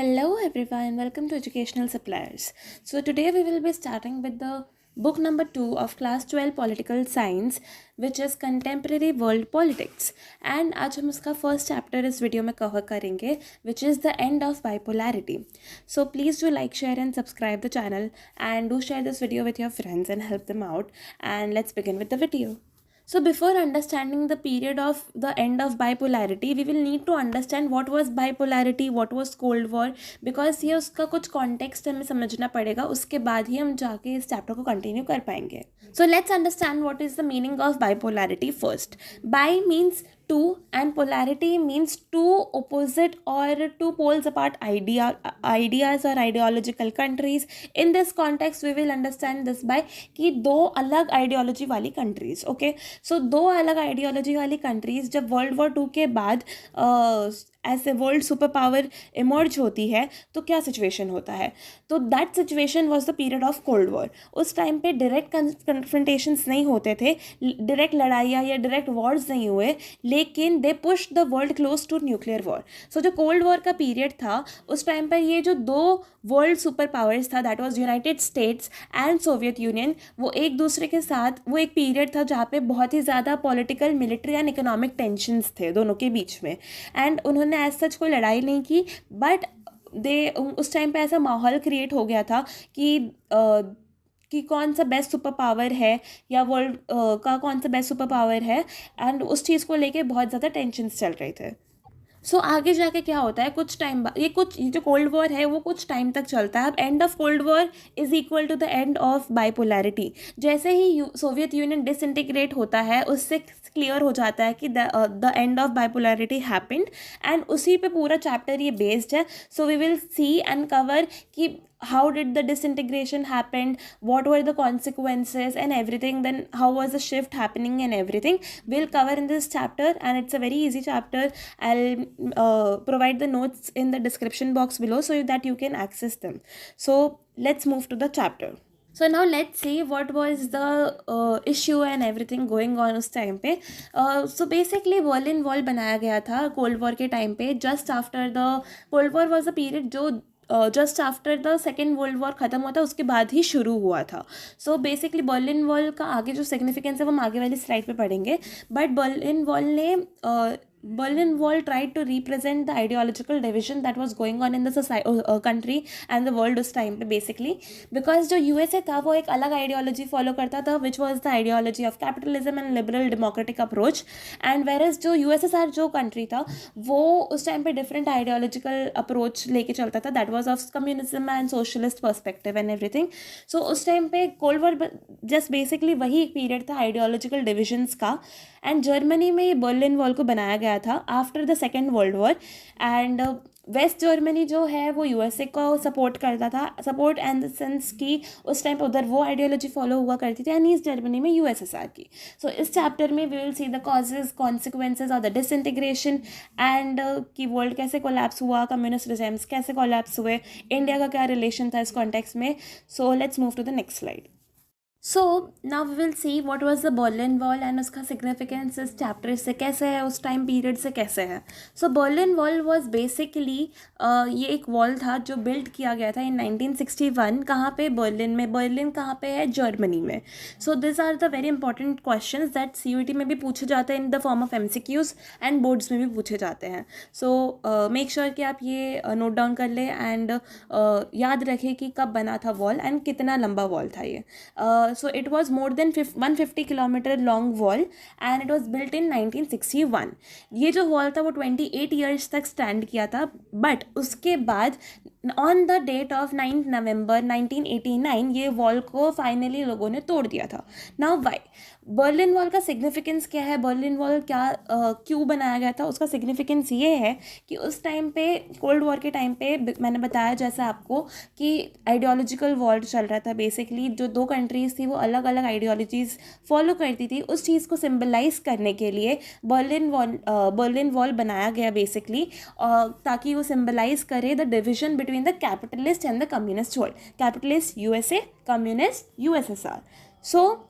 Hello everyone, welcome to Educational Suppliers. So today we will be starting with the book number 2 of class 12 political science, which is contemporary world politics. And आज हम उसका first chapter इस video में cover करेंगे, which is the end of bipolarity. So please do like, share and subscribe the channel, and do share this video with your friends and help them out. And let's begin with the video. So before understanding the period of the end of bipolarity, we will need to understand what was bipolarity, what was Cold War, because ये उसका कुछ context हमें समझना पड़ेगा, उसके बाद ही हम जाके इस chapter को continue कर पाएंगे. So let's understand what is the meaning of bipolarity first. Bi means two and polarity means two opposite or two poles apart ideas or ideological countries. In this context we will understand this by कि दो अलग ideology वाली countries. Okay, so दो अलग ideology वाली countries जब World War II के बाद ऐसे वर्ल्ड सुपर पावर इमर्ज होती है तो क्या सिचुएशन होता है. तो that situation was the period of cold war. उस टाइम पे डायरेक्ट कन्फ्रंटेशंस नहीं होते थे, डायरेक्ट लड़ाइयाँ या डायरेक्ट वॉर्स नहीं हुए, लेकिन they push the world close to nuclear war. So जो कोल्ड वॉर का पीरियड था उस टाइम पर ये जो दो वर्ल्ड सुपर पावर्स था, that was United states and Soviet union, वो एक दूसरे के साथ, वो एक पीरियड था जहाँ पे बहुत ही ज़्यादा political, military and economic tensions थे दोनों के बीच में. एंड उन्होंने एज सच कोई लड़ाई नहीं की, बट उस टाइम पे ऐसा माहौल क्रिएट हो गया था कि कौन सा बेस्ट सुपर पावर है या वर्ल्ड का कौन सा बेस्ट सुपर पावर है, एंड उस चीज़ को लेके बहुत ज़्यादा टेंशन्स चल रहे थे. सो आगे जाके क्या होता है, कुछ टाइम बाद ये जो कोल्ड वॉर है वो कुछ टाइम तक चलता है. अब end of cold war is equal to the end of bipolarity. जैसे ही सोवियत यूनियन डिसइंटीग्रेट होता है उससे क्लियर हो जाता है कि the end of bipolarity happened, and उसी पे पूरा चैप्टर ये बेस्ड है. So we will see and cover कि how did the disintegration happen, what were the consequences and everything, then how was the shift happening and everything we'll cover in this chapter. And it's a very easy chapter. I'll provide the notes in the description box below so that you can access them. So let's move to the chapter. So now let's see what was the issue and everything going on उस time पे. So basically Berlin wall बनाया गया था cold war के time पे. Just after the cold war was a period जो just after the second world war ख़त्म हुआ था, उसके बाद ही शुरू हुआ था. सो बेसिकली बर्लिन वॉल का आगे जो सिग्निफिकेंस है वो हम आगे वाली स्लाइड पे पढ़ेंगे. But Berlin Wall tried to represent the ideological division that was going on in the country and the world उस time पे basically, because जो USA था वो एक अलग ideology follow करता था, which was the ideology of capitalism and liberal democratic approach, and whereas जो USSR जो country था वो उस time पे different ideological approach लेके चलता था, that was of communism and socialist perspective and everything. So उस time पे Cold War just basically वही एक period था ideological divisions का. एंड जर्मनी में ये बर्लिन वॉल को बनाया गया था after the second world war. And west Germany जो है वो यूएसए को सपोर्ट करता था, सपोर्ट एंड द सेंस कि उस टाइम पे उधर वो आइडियोलॉजी फॉलो हुआ करती थी, एंड ईस्ट जर्मनी में यूएसएसआर की. सो इस चैप्टर में we will see the causes, consequences of the disintegration, and कि वर्ल्ड कैसे कोलैप्स हुआ, कम्युनिस्ट रिजेम्स कैसे कोलैप्स हुए, इंडिया का क्या रिलेशन था इस कॉन्टेक्स्ट में. So let's move to the next slide. So now we will see what was the Berlin wall and उसका सिग्निफिकेंस इस चैप्टर से कैसे है, उस टाइम पीरियड से कैसे है. So Berlin wall was basically ये एक वॉल था जो बिल्ड किया गया था इन 1961. कहाँ पे, बर्लिन में. बर्लिन कहाँ पे है, जर्मनी में. So this are the very important questions that CUET में भी पूछे जाते हैं in the form of MCQs and boards में भी पूछे जाते हैं. सो मेक श्योर कि आप ये नोट डाउन कर लें एंड याद रखें कि कब बना था वॉल एंड कितना लंबा वॉल था ये. So it was more than 150 kilometer long wall and it was built in 1961. ये जो wall था वो 28 years तक stand किया था, but उसके बाद ऑन द डेट ऑफ 9 नवंबर 1989 ये वॉल को फाइनली लोगों ने तोड़ दिया था. नाउ वाई बर्लिन वॉल का सिग्निफिकेंस क्या है, बर्लिन वॉल क्या क्यों बनाया गया था, उसका सिग्निफिकेंस ये है कि उस टाइम पे कोल्ड वॉर के टाइम पे मैंने बताया जैसा आपको कि आइडियोलॉजिकल वॉर चल रहा था. बेसिकली जो दो कंट्रीज़ थी वो अलग अलग आइडियोलॉजीज़ फॉलो करती थी. उस चीज़ को सिम्बलाइज करने के लिए बर्लिन वॉल बनाया गया बेसिकली, ताकि वो सिम्बलाइज करे the division between the capitalist and the communist world. Capitalist USA, communist USSR. सो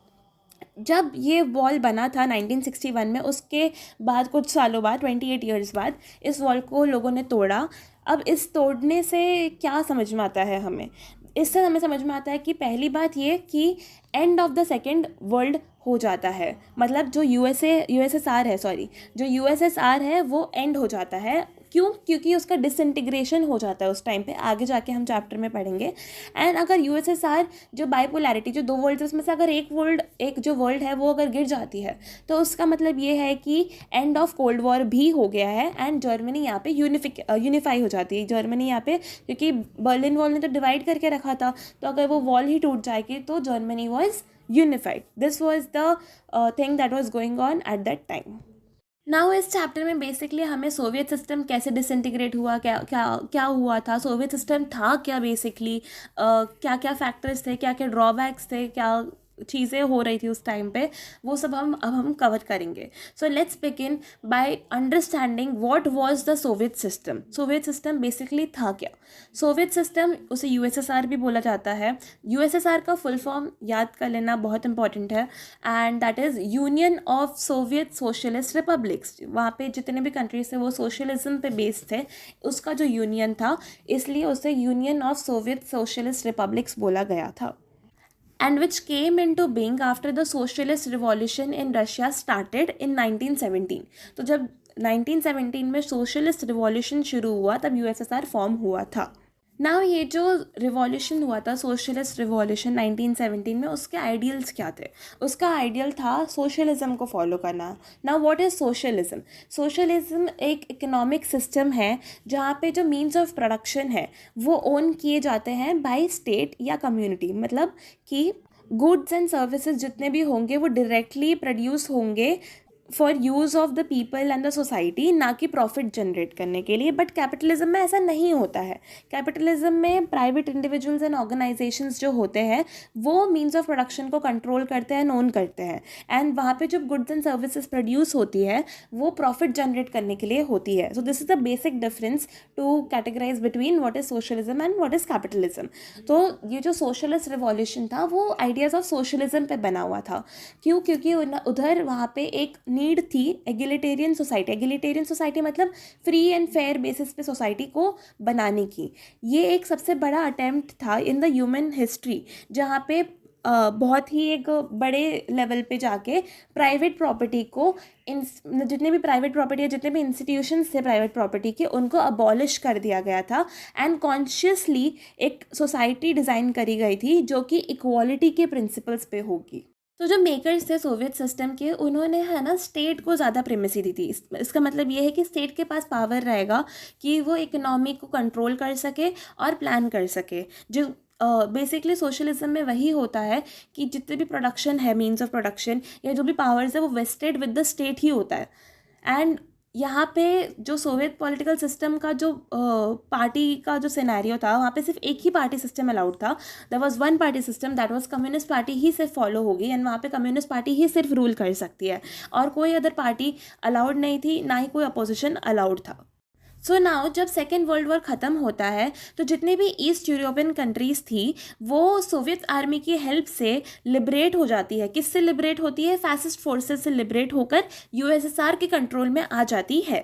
जब ये वॉल बना था 1961 में, उसके बाद कुछ सालों बाद 28 ईयर्स बाद इस वॉल को लोगों ने तोड़ा. अब इस तोड़ने से क्या समझ में आता है हमें? इससे हमें समझ में आता है कि पहली बात ये कि end of the second world हो जाता है, मतलब जो यूएसएसआर है, सॉरी, जो यूएसएसआर है वो एंड हो जाता है। क्यों? क्योंकि उसका डिसइंटीग्रेशन हो जाता है उस टाइम पे, आगे जाके हम चैप्टर में पढ़ेंगे। एंड अगर यूएसएसआर, जो बाइपोलैरिटी, जो दो वर्ल्ड है उसमें से अगर एक जो वर्ल्ड है वो अगर गिर जाती है तो उसका मतलब ये है कि एंड ऑफ कोल्ड वॉर भी हो गया है एंड जर्मनी यहाँ पे यूनिफाई हो जाती है। जर्मनी यहाँ पे, क्योंकि बर्लिन वॉल ने तो डिवाइड करके रखा था, तो अगर वो वॉल ही टूट जाएगी तो Germany was unified. This was the thing that was going on at that time. Now इस चैप्टर में बेसिकली हमें सोवियत सिस्टम कैसे डिसइंटीग्रेट हुआ, क्या क्या क्या हुआ था, सोवियत सिस्टम था क्या बेसिकली, क्या क्या फैक्टर्स थे, क्या क्या ड्रॉबैक्स थे, क्या चीज़ें हो रही थी उस टाइम पे, वो सब हम कवर करेंगे। So let's begin by understanding what was the Soviet system. Soviet system basically था क्या? सोवियत सिस्टम, उसे यूएसएसआर भी बोला जाता है। यूएसएसआर का फुल फॉर्म याद कर लेना बहुत इंपॉर्टेंट है, and that is union of Soviet socialist republics. वहाँ पे जितने भी कंट्रीज थे वो सोशलिज्म पे बेस्ड थे, उसका जो यूनियन था, इसलिए उसे union of Soviet socialist republics बोला गया था, and which came into being after the socialist revolution in Russia started in 1917। तो जब 1917 में सोशलिस्ट रिवॉल्यूशन शुरू हुआ तब यूएसएसआर फॉर्म हुआ था। नाउ ये जो रिवॉल्यूशन हुआ था, सोशलिस्ट रिवॉल्यूशन 1917 में, उसके आइडियल्स क्या थे? उसका आइडियल था सोशलिज्म को फॉलो करना। Now what is socialism? Socialism एक इकोनॉमिक सिस्टम है जहाँ पे जो मीन्स ऑफ प्रोडक्शन है वो ओन किए जाते हैं बाय स्टेट या कम्युनिटी, मतलब कि गुड्स एंड सर्विसेज जितने भी होंगे वो डायरेक्टली प्रोड्यूस होंगे for use of the people and the society, ना कि प्रॉफिट जनरेट करने के लिए। बट कैपिटलिज्म में ऐसा नहीं होता है। कैपिटलिज्म में प्राइवेट इंडिविजुअल्स एंड ऑर्गेनाइजेशंस जो होते हैं वो मीन्स ऑफ प्रोडक्शन को कंट्रोल करते हैं, ओन करते हैं, एंड वहाँ पे जो गुड्स एंड सर्विसेज प्रोड्यूस होती है वो प्रॉफिट जनरेट करने के लिए होती है। So this is the basic difference to categorise between what is socialism and what is capitalism. तो ये जो सोशलिस्ट रिवॉल्यूशन था वो आइडियाज़ ऑफ सोशलिज्म पे बना हुआ था। क्यों? क्योंकि उधर वहाँ पे एक नीड थी एगलिटेरियन सोसाइटी। एगलिटेरियन सोसाइटी मतलब फ्री एंड फेयर बेसिस पे सोसाइटी को बनाने की। ये एक सबसे बड़ा अटेम्प्ट था इन द ह्यूमन हिस्ट्री, जहाँ पे बहुत ही एक बड़े लेवल पे जाके प्राइवेट प्रॉपर्टी को, जितने भी प्राइवेट प्रॉपर्टी या जितने भी इंस्टीट्यूशंस थे प्राइवेट प्रॉपर्टी के, उनको अबॉलिश कर दिया गया था एंड कॉन्शियसली एक सोसाइटी डिज़ाइन करी गई थी जो कि इक्वालिटी के प्रिंसिपल्स पे होगी। तो जो मेकर्स थे सोवियत सिस्टम के, उन्होंने है ना स्टेट को ज़्यादा प्रेमेसी दी थी। इसका मतलब ये है कि स्टेट के पास पावर रहेगा कि वो इकोनॉमी को कंट्रोल कर सके और प्लान कर सके। जो बेसिकली सोशलिज्म में वही होता है कि जितने भी प्रोडक्शन है, मीन्स ऑफ प्रोडक्शन या जो भी पावर्स है, वो वेस्टेड विद द स्टेट ही होता है। एंड यहाँ पे जो सोवियत पॉलिटिकल सिस्टम का जो पार्टी का जो सिनेरियो था, वहाँ पे सिर्फ एक ही पार्टी सिस्टम अलाउड था। There was one party system, that was communist party ही सिर्फ फॉलो होगी, एंड वहाँ पे कम्युनिस्ट पार्टी ही सिर्फ रूल कर सकती है, और कोई अदर पार्टी अलाउड नहीं थी, ना ही कोई अपोजिशन अलाउड था। सो नाउ जब सेकेंड वर्ल्ड वॉर ख़त्म होता है तो जितने भी ईस्ट यूरोपियन कंट्रीज़ थी वो सोवियत आर्मी की हेल्प से लिबरेट हो जाती है। किससे लिबरेट होती है? फैसिस्ट फोर्सेस से लिबरेट होकर यूएसएसआर के कंट्रोल में आ जाती है।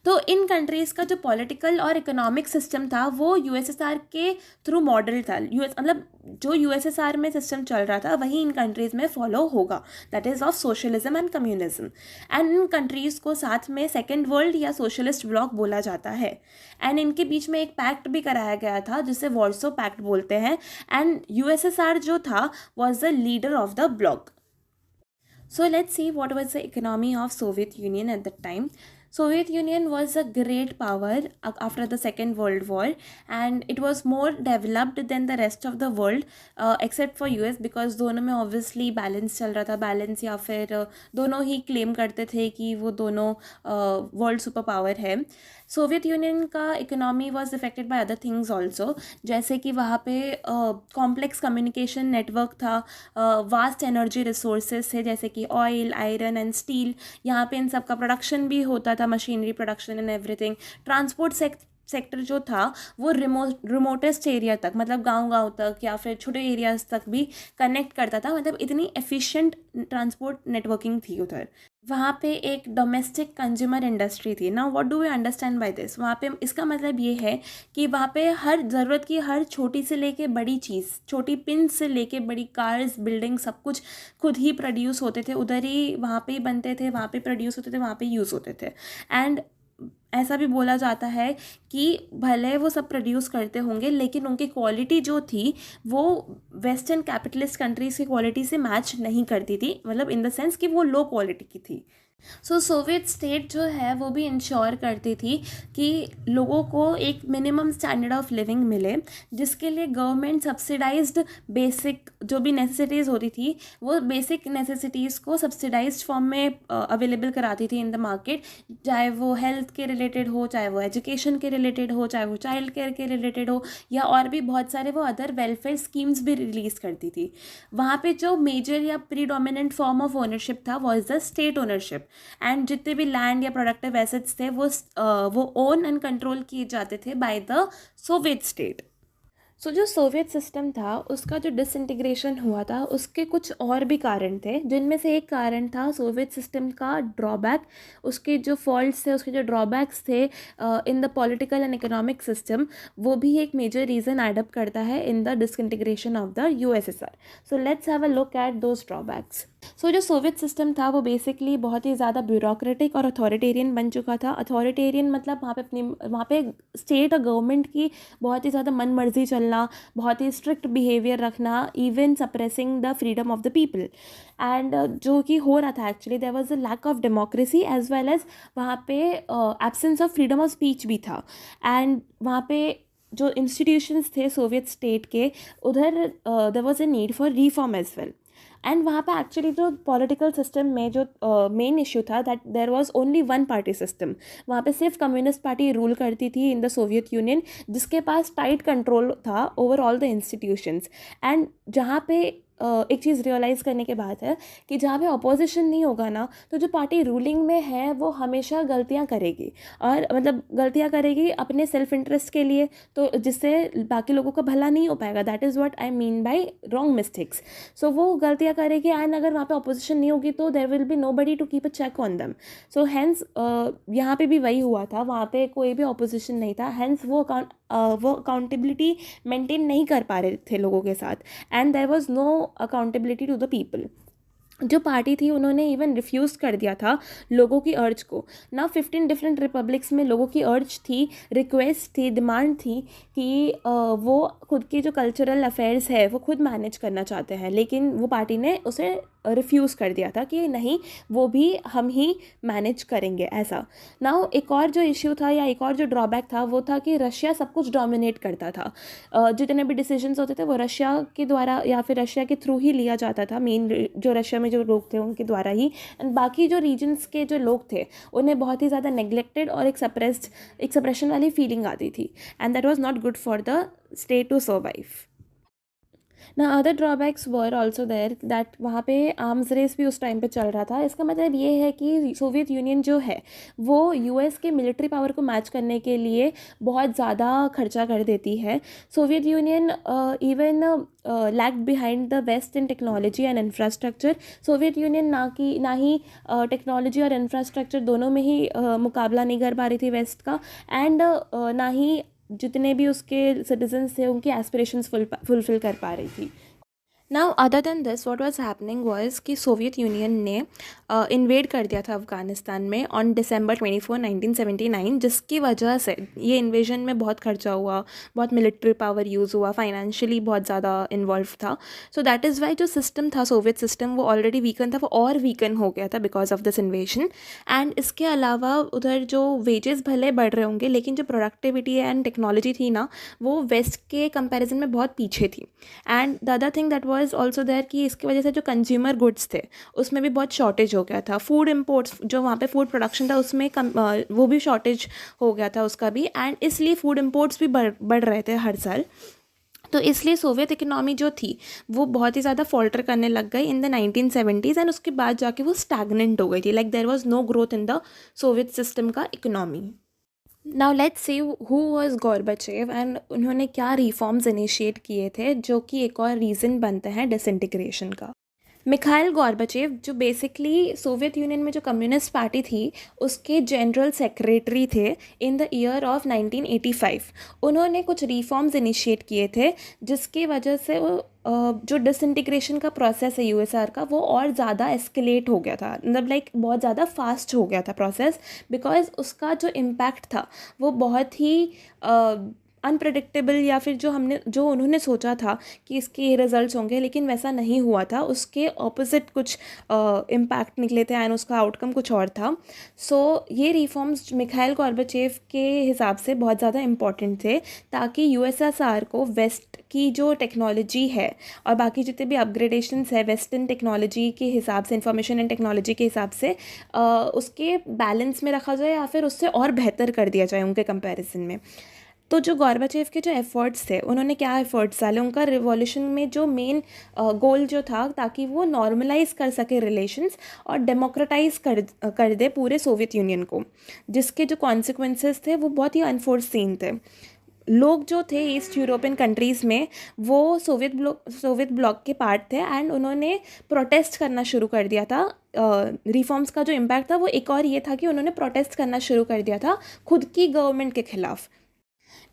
तो इन कंट्रीज़ का जो पॉलिटिकल और इकोनॉमिक सिस्टम था वो यूएसएसआर के थ्रू मॉडल था। मतलब जो यूएसएसआर में सिस्टम चल रहा था वही इन कंट्रीज़ में फॉलो होगा, that is of socialism and communism. And in countries को साथ में सेकेंड वर्ल्ड या सोशलिस्ट ब्लॉक बोला जाता है। एंड इनके बीच में एक पैक्ट भी कराया गया था जिसे वॉर्सो पैक्ट बोलते हैं, एंड यूएसएसआर जो था was the leader of the block. So let's see what was the economy of Soviet Union at that time. Soviet Union was a great power after the Second World War, and it was more developed than the rest of the world except for US, because दोनों में obviously balance चल रहा था, balance या फिर दोनों ही claim करते थे कि वो दोनों world super power है। सोवियत यूनियन का economy was affected by other things also, जैसे कि वहाँ पे कॉम्प्लेक्स कम्युनिकेशन नेटवर्क था, वास्ट एनर्जी रिसोर्सेज थे जैसे कि ऑयल, आयरन एंड स्टील। यहाँ पे इन सब का प्रोडक्शन भी होता था, machinery production and everything. Transport sector जो था वो रिमोटेस्ट एरिया तक, मतलब गांव तक या फिर छोटे एरियाज तक भी कनेक्ट करता था, मतलब इतनी एफिशिएंट ट्रांसपोर्ट नेटवर्किंग थी उधर। वहाँ पे एक डोमेस्टिक कंज्यूमर इंडस्ट्री थी। Now what do we understand by this, वहाँ पे इसका मतलब ये है कि वहाँ पे हर ज़रूरत की हर छोटी से लेके बड़ी चीज़, छोटी पिन से लेके बड़ी कार्स, बिल्डिंग, सब कुछ खुद ही प्रोड्यूस होते थे उधर ही, वहाँ पे ही बनते थे, वहाँ पे प्रोड्यूस होते थे, वहाँ पे यूज़ होते थे। एंड ऐसा भी बोला जाता है कि भले वो सब प्रोड्यूस करते होंगे लेकिन उनकी क्वालिटी जो थी वो वेस्टर्न कैपिटलिस्ट कंट्रीज़ की क्वालिटी से मैच नहीं करती थी, मतलब इन द सेंस कि वो लो क्वालिटी की थी। सो सोवियत स्टेट जो है वो भी इंश्योर करती थी कि लोगों को एक मिनिमम स्टैंडर्ड ऑफ लिविंग मिले, जिसके लिए गवर्नमेंट सब्सिडाइज्ड बेसिक जो भी नेसेसिटीज़ होती थी वो बेसिक नेसेसिटीज़ को सब्सिडाइज्ड फॉर्म में अवेलेबल कराती थी इन द मार्केट, चाहे वो हेल्थ के रिलेटेड हो, चाहे वो एजुकेशन के रिलेटेड हो, चाहे वो चाइल्ड केयर के रिलेटेड हो, या और भी बहुत सारे वो अदर वेलफेयर स्कीम्स भी रिलीज़ करती थी। वहाँ पे जो मेजर या प्रीडोमिनेंट फॉर्म ऑफ ओनरशिप था was the state ownership, and जितने भी लैंड या प्रोडक्टिव एसेट्स थे वो ओन एंड कंट्रोल किए जाते थे बाय द सोवियत स्टेट। सो जो सोवियत सिस्टम था उसका जो डिसइंटीग्रेशन हुआ था उसके कुछ और भी कारण थे, जिनमें से एक कारण था सोवियत सिस्टम का ड्रॉबैक। उसके जो फॉल्ट्स थे, उसके जो ड्रॉबैक्स थे in the political and economic system, वो भी एक मेजर रीज़न एडअप करता है in the disintegration of the USSR. So let's have a look at those drawbacks. So जो सोवियत सिस्टम था वो बेसिकली बहुत ही ज़्यादा ब्यूरोक्रेटिक और अथॉरिटेरियन बन चुका था। अथॉरिटेरियन मतलब वहाँ पे स्टेट और गवर्नमेंट की बहुत ही ज़्यादा मन मर्जी चलना, बहुत ही स्ट्रिक्ट बिहेवियर रखना, even suppressing the freedom of the people. And जो कि हो रहा था actually, there was a lack of democracy as well as वहाँ पे absence of freedom of speech भी था। एंड वहाँ पे जो इंस्टीट्यूशंस थे सोवियत स्टेट के, उधर there was a need for reform as well. And वहाँ पे एक्चुअली जो पॉलिटिकल सिस्टम में जो मेन इशू था that there was only one party system. वहाँ पे सिर्फ कम्युनिस्ट पार्टी रूल करती थी इन द सोवियत यूनियन, जिसके पास टाइट कंट्रोल था over all the institutions. And जहाँ पे एक चीज़ रियलाइज़ करने के बाद है कि जहाँ पे अपोजिशन नहीं होगा ना, तो जो पार्टी रूलिंग में है वो हमेशा गलतियाँ करेगी, और मतलब गलतियाँ करेगी अपने सेल्फ इंटरेस्ट के लिए, तो जिससे बाकी लोगों का भला नहीं हो पाएगा। That is what I mean by wrong mistakes. सो वो गलतियाँ करेगी, एंड अगर वहाँ पे अपोजिशन नहीं होगी तो there will be nobody to keep a check on them. So hence यहाँ पे भी वही हुआ था, वहाँ पे कोई भी अपोजिशन नहीं था, हैंस वो अकाउंटेबिलिटी मेंटेन नहीं कर पा रहे थे लोगों के साथ, and there was no accountability to the people. जो पार्टी थी उन्होंने इवन रिफ्यूज़ कर दिया था लोगों की अर्ज को ना। 15 डिफरेंट रिपब्लिक्स में लोगों की अर्ज थी, रिक्वेस्ट थी, डिमांड थी कि वो खुद के जो कल्चरल अफेयर्स है वो खुद मैनेज करना चाहते हैं, लेकिन वो पार्टी ने उसे रिफ्यूज़ कर दिया था कि नहीं, वो भी हम ही मैनेज करेंगे ऐसा। नाउ एक और जो इश्यू था या एक और जो ड्रॉबैक था वो था कि रशिया सब कुछ डोमिनेट करता था। जितने भी डिसीजंस होते थे वो रशिया के द्वारा या फिर रशिया के थ्रू ही लिया जाता था, मेन जो रशिया में जो लोग थे उनके द्वारा ही। एंड बाकी जो रीजन्स के जो लोग थे उन्हें बहुत ही ज़्यादा नेग्लेक्टेड और एक सप्रेशन वाली फीलिंग आती थी, and that was not good for the state to survive. ना other drawbacks were also there that वहाँ पे आर्म्स रेस भी उस टाइम पे चल रहा था। इसका मतलब ये है कि सोवियत यूनियन जो है वो यूएस के मिलिट्री पावर को मैच करने के लिए बहुत ज़्यादा खर्चा कर देती है। Soviet union even lag behind the west in technology and infrastructure. Soviet union ना ही टेक्नोलॉजी और इंफ्रास्ट्रक्चर दोनों में ही मुकाबला नहीं कर पा रही थी वेस्ट का, एंड ना ही जितने भी उसके सिटीजन्स थे उनकी एस्पिरेशंस फुलफिल कर पा रही थी। Now other than this what was happening was कि सोवियत यूनियन ने इन्वेड कर दिया था अफगानिस्तान में ऑन December 24, 1979, जिसकी वजह से ये इन्वेजन में बहुत खर्चा हुआ, बहुत मिलिट्री पावर यूज़ हुआ, फाइनेंशियली बहुत ज़्यादा इन्वॉल्व था। सो दैट इज़ वाई जो सिस्टम था सोवियत सिस्टम वो ऑलरेडी वीकन था, वो और वीकन हो गया था because of this invasion. And इसके अलावा उधर जो वेजेस भले बढ़ रहे होंगे लेकिन जो प्रोडक्टिविटी एंड टेक्नोलॉजी थी ना वो वेस्ट के कंपेरिजन में बहुत पीछे थी। And the other thing that was also there कि इसकी वजह से जो कंज्यूमर गुड्स थे उसमें भी बहुत शॉर्टेज हो गया था। फूड इम्पोर्ट्स जो वहाँ पे फूड प्रोडक्शन था उसमें वो भी शॉर्टेज हो गया था उसका भी, एंड इसलिए फूड इम्पोर्ट्स भी बढ़ रहे थे हर साल। तो इसलिए सोवियत इकोनॉमी जो थी वो बहुत ही ज़्यादा फॉल्टर करने लग गई इन द 1970s, एंड उसके बाद जाके वो स्टैगनेंट हो गई थी। Like there was no growth in the Soviet system का economy. Now let's see who was Gorbachev and उन्होंने क्या रिफॉर्म्स इनिशिएट किए थे जो कि एक और रीज़न बनते हैं डिसइंटीग्रेशन का। मिखाइल गॉर्बाचेव जो बेसिकली सोवियत यूनियन में जो कम्युनिस्ट पार्टी थी उसके जनरल सेक्रेटरी थे इन द ईयर ऑफ 1985। उन्होंने कुछ रिफॉर्म्स इनिशिएट किए थे जिसकी वजह से वो जो डिसइंटीग्रेशन का प्रोसेस है यूएसआर का वो और ज़्यादा एस्केलेट हो गया था, मतलब लाइक बहुत ज़्यादा फास्ट हो गया था प्रोसेस, बिकॉज उसका जो इम्पैक्ट था वो बहुत ही अनप्रडिक्टेबल, या फिर जो उन्होंने सोचा था कि इसके ये रिजल्ट्स होंगे लेकिन वैसा नहीं हुआ था, उसके ऑपोजिट कुछ इम्पैक्ट निकले थे एंड उसका आउटकम कुछ और था। सो ये रिफॉर्म्स मिखाइल गॉर्बाचेव के हिसाब से बहुत ज़्यादा इम्पॉर्टेंट थे ताकि यूएसएसआर को वेस्ट की जो टेक्नोलॉजी है और बाकी जितने भी अपग्रेडेशंस है वेस्टर्न टेक्नोलॉजी के हिसाब से, इंफॉर्मेशन एंड टेक्नोलॉजी के हिसाब से उसके बैलेंस में रखा जाए या फिर उससे और बेहतर कर दिया जाए उनके कंपैरिजन में। तो जो गॉर्बाचेव के जो एफ़र्ट्स थे, उन्होंने क्या एफ़र्ट्स डाले, उनका रिवॉल्यूशन में जो मेन गोल जो था ताकि वो नॉर्मलाइज कर सके रिलेशंस और डेमोक्रेटाइज कर दे पूरे सोवियत यूनियन को, जिसके जो कॉन्सिक्वेंसेस थे वो बहुत ही अनफोर्सीन थे। लोग जो थे ईस्ट यूरोपियन कंट्रीज़ में वो सोवियत ब्लॉक के पार्ट थे एंड उन्होंने प्रोटेस्ट करना शुरू कर दिया था। रिफॉर्म्स का जो इम्पैक्ट था वो एक और ये था कि उन्होंने प्रोटेस्ट करना शुरू कर दिया था खुद की गवर्नमेंट के ख़िलाफ़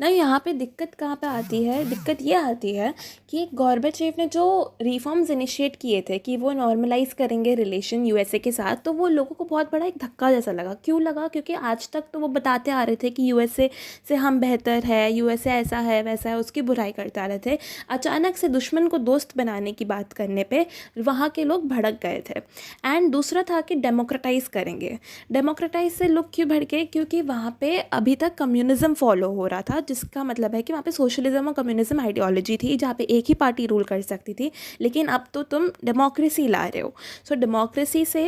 ना। यहाँ पे दिक्कत कहाँ पे आती है, दिक्कत ये आती है कि गॉर्बाचेव ने जो रिफॉर्म्स इनिशिएट किए थे कि वो नॉर्मलाइज करेंगे रिलेशन यूएसए के साथ, तो वो लोगों को बहुत बड़ा एक धक्का जैसा लगा। क्यों लगा? क्योंकि आज तक तो वो बताते आ रहे थे कि यूएसए से हम बेहतर है, यूएसए ऐसा है वैसा है, उसकी बुराई करते आ रहे थे। अचानक से दुश्मन को दोस्त बनाने की बात करने पर वहाँ के लोग भड़क गए थे। एंड दूसरा था कि डेमोक्रेटाइज करेंगे। डेमोक्रेटाइज से लोग क्यों भड़के? क्योंकि वहाँ पे अभी तक कम्युनिज्म फॉलो हो रहा था, जिसका मतलब है कि वहाँ पे सोशलिज्म और कम्युनिज्म आइडियोलॉजी थी जहाँ पे एक ही पार्टी रूल कर सकती थी, लेकिन अब तो तुम डेमोक्रेसी ला रहे हो। सो डेमोक्रेसी से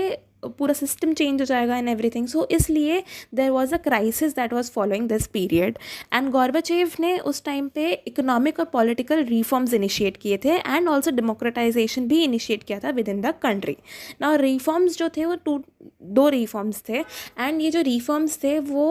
पूरा सिस्टम चेंज हो जाएगा एंड एवरीथिंग। सो इसलिए there was a crisis that was following this period and Gorbachev ने उस टाइम पे इकोनॉमिक और पॉलिटिकल रिफॉर्म्स इनिशिएट किए थे एंड ऑल्सो डेमोक्रेटाइजेशन भी इनिशिएट किया था with in the country. Now reforms जो थे वो दो रिफॉर्म्स थे एंड ये जो रिफॉर्म्स थे वो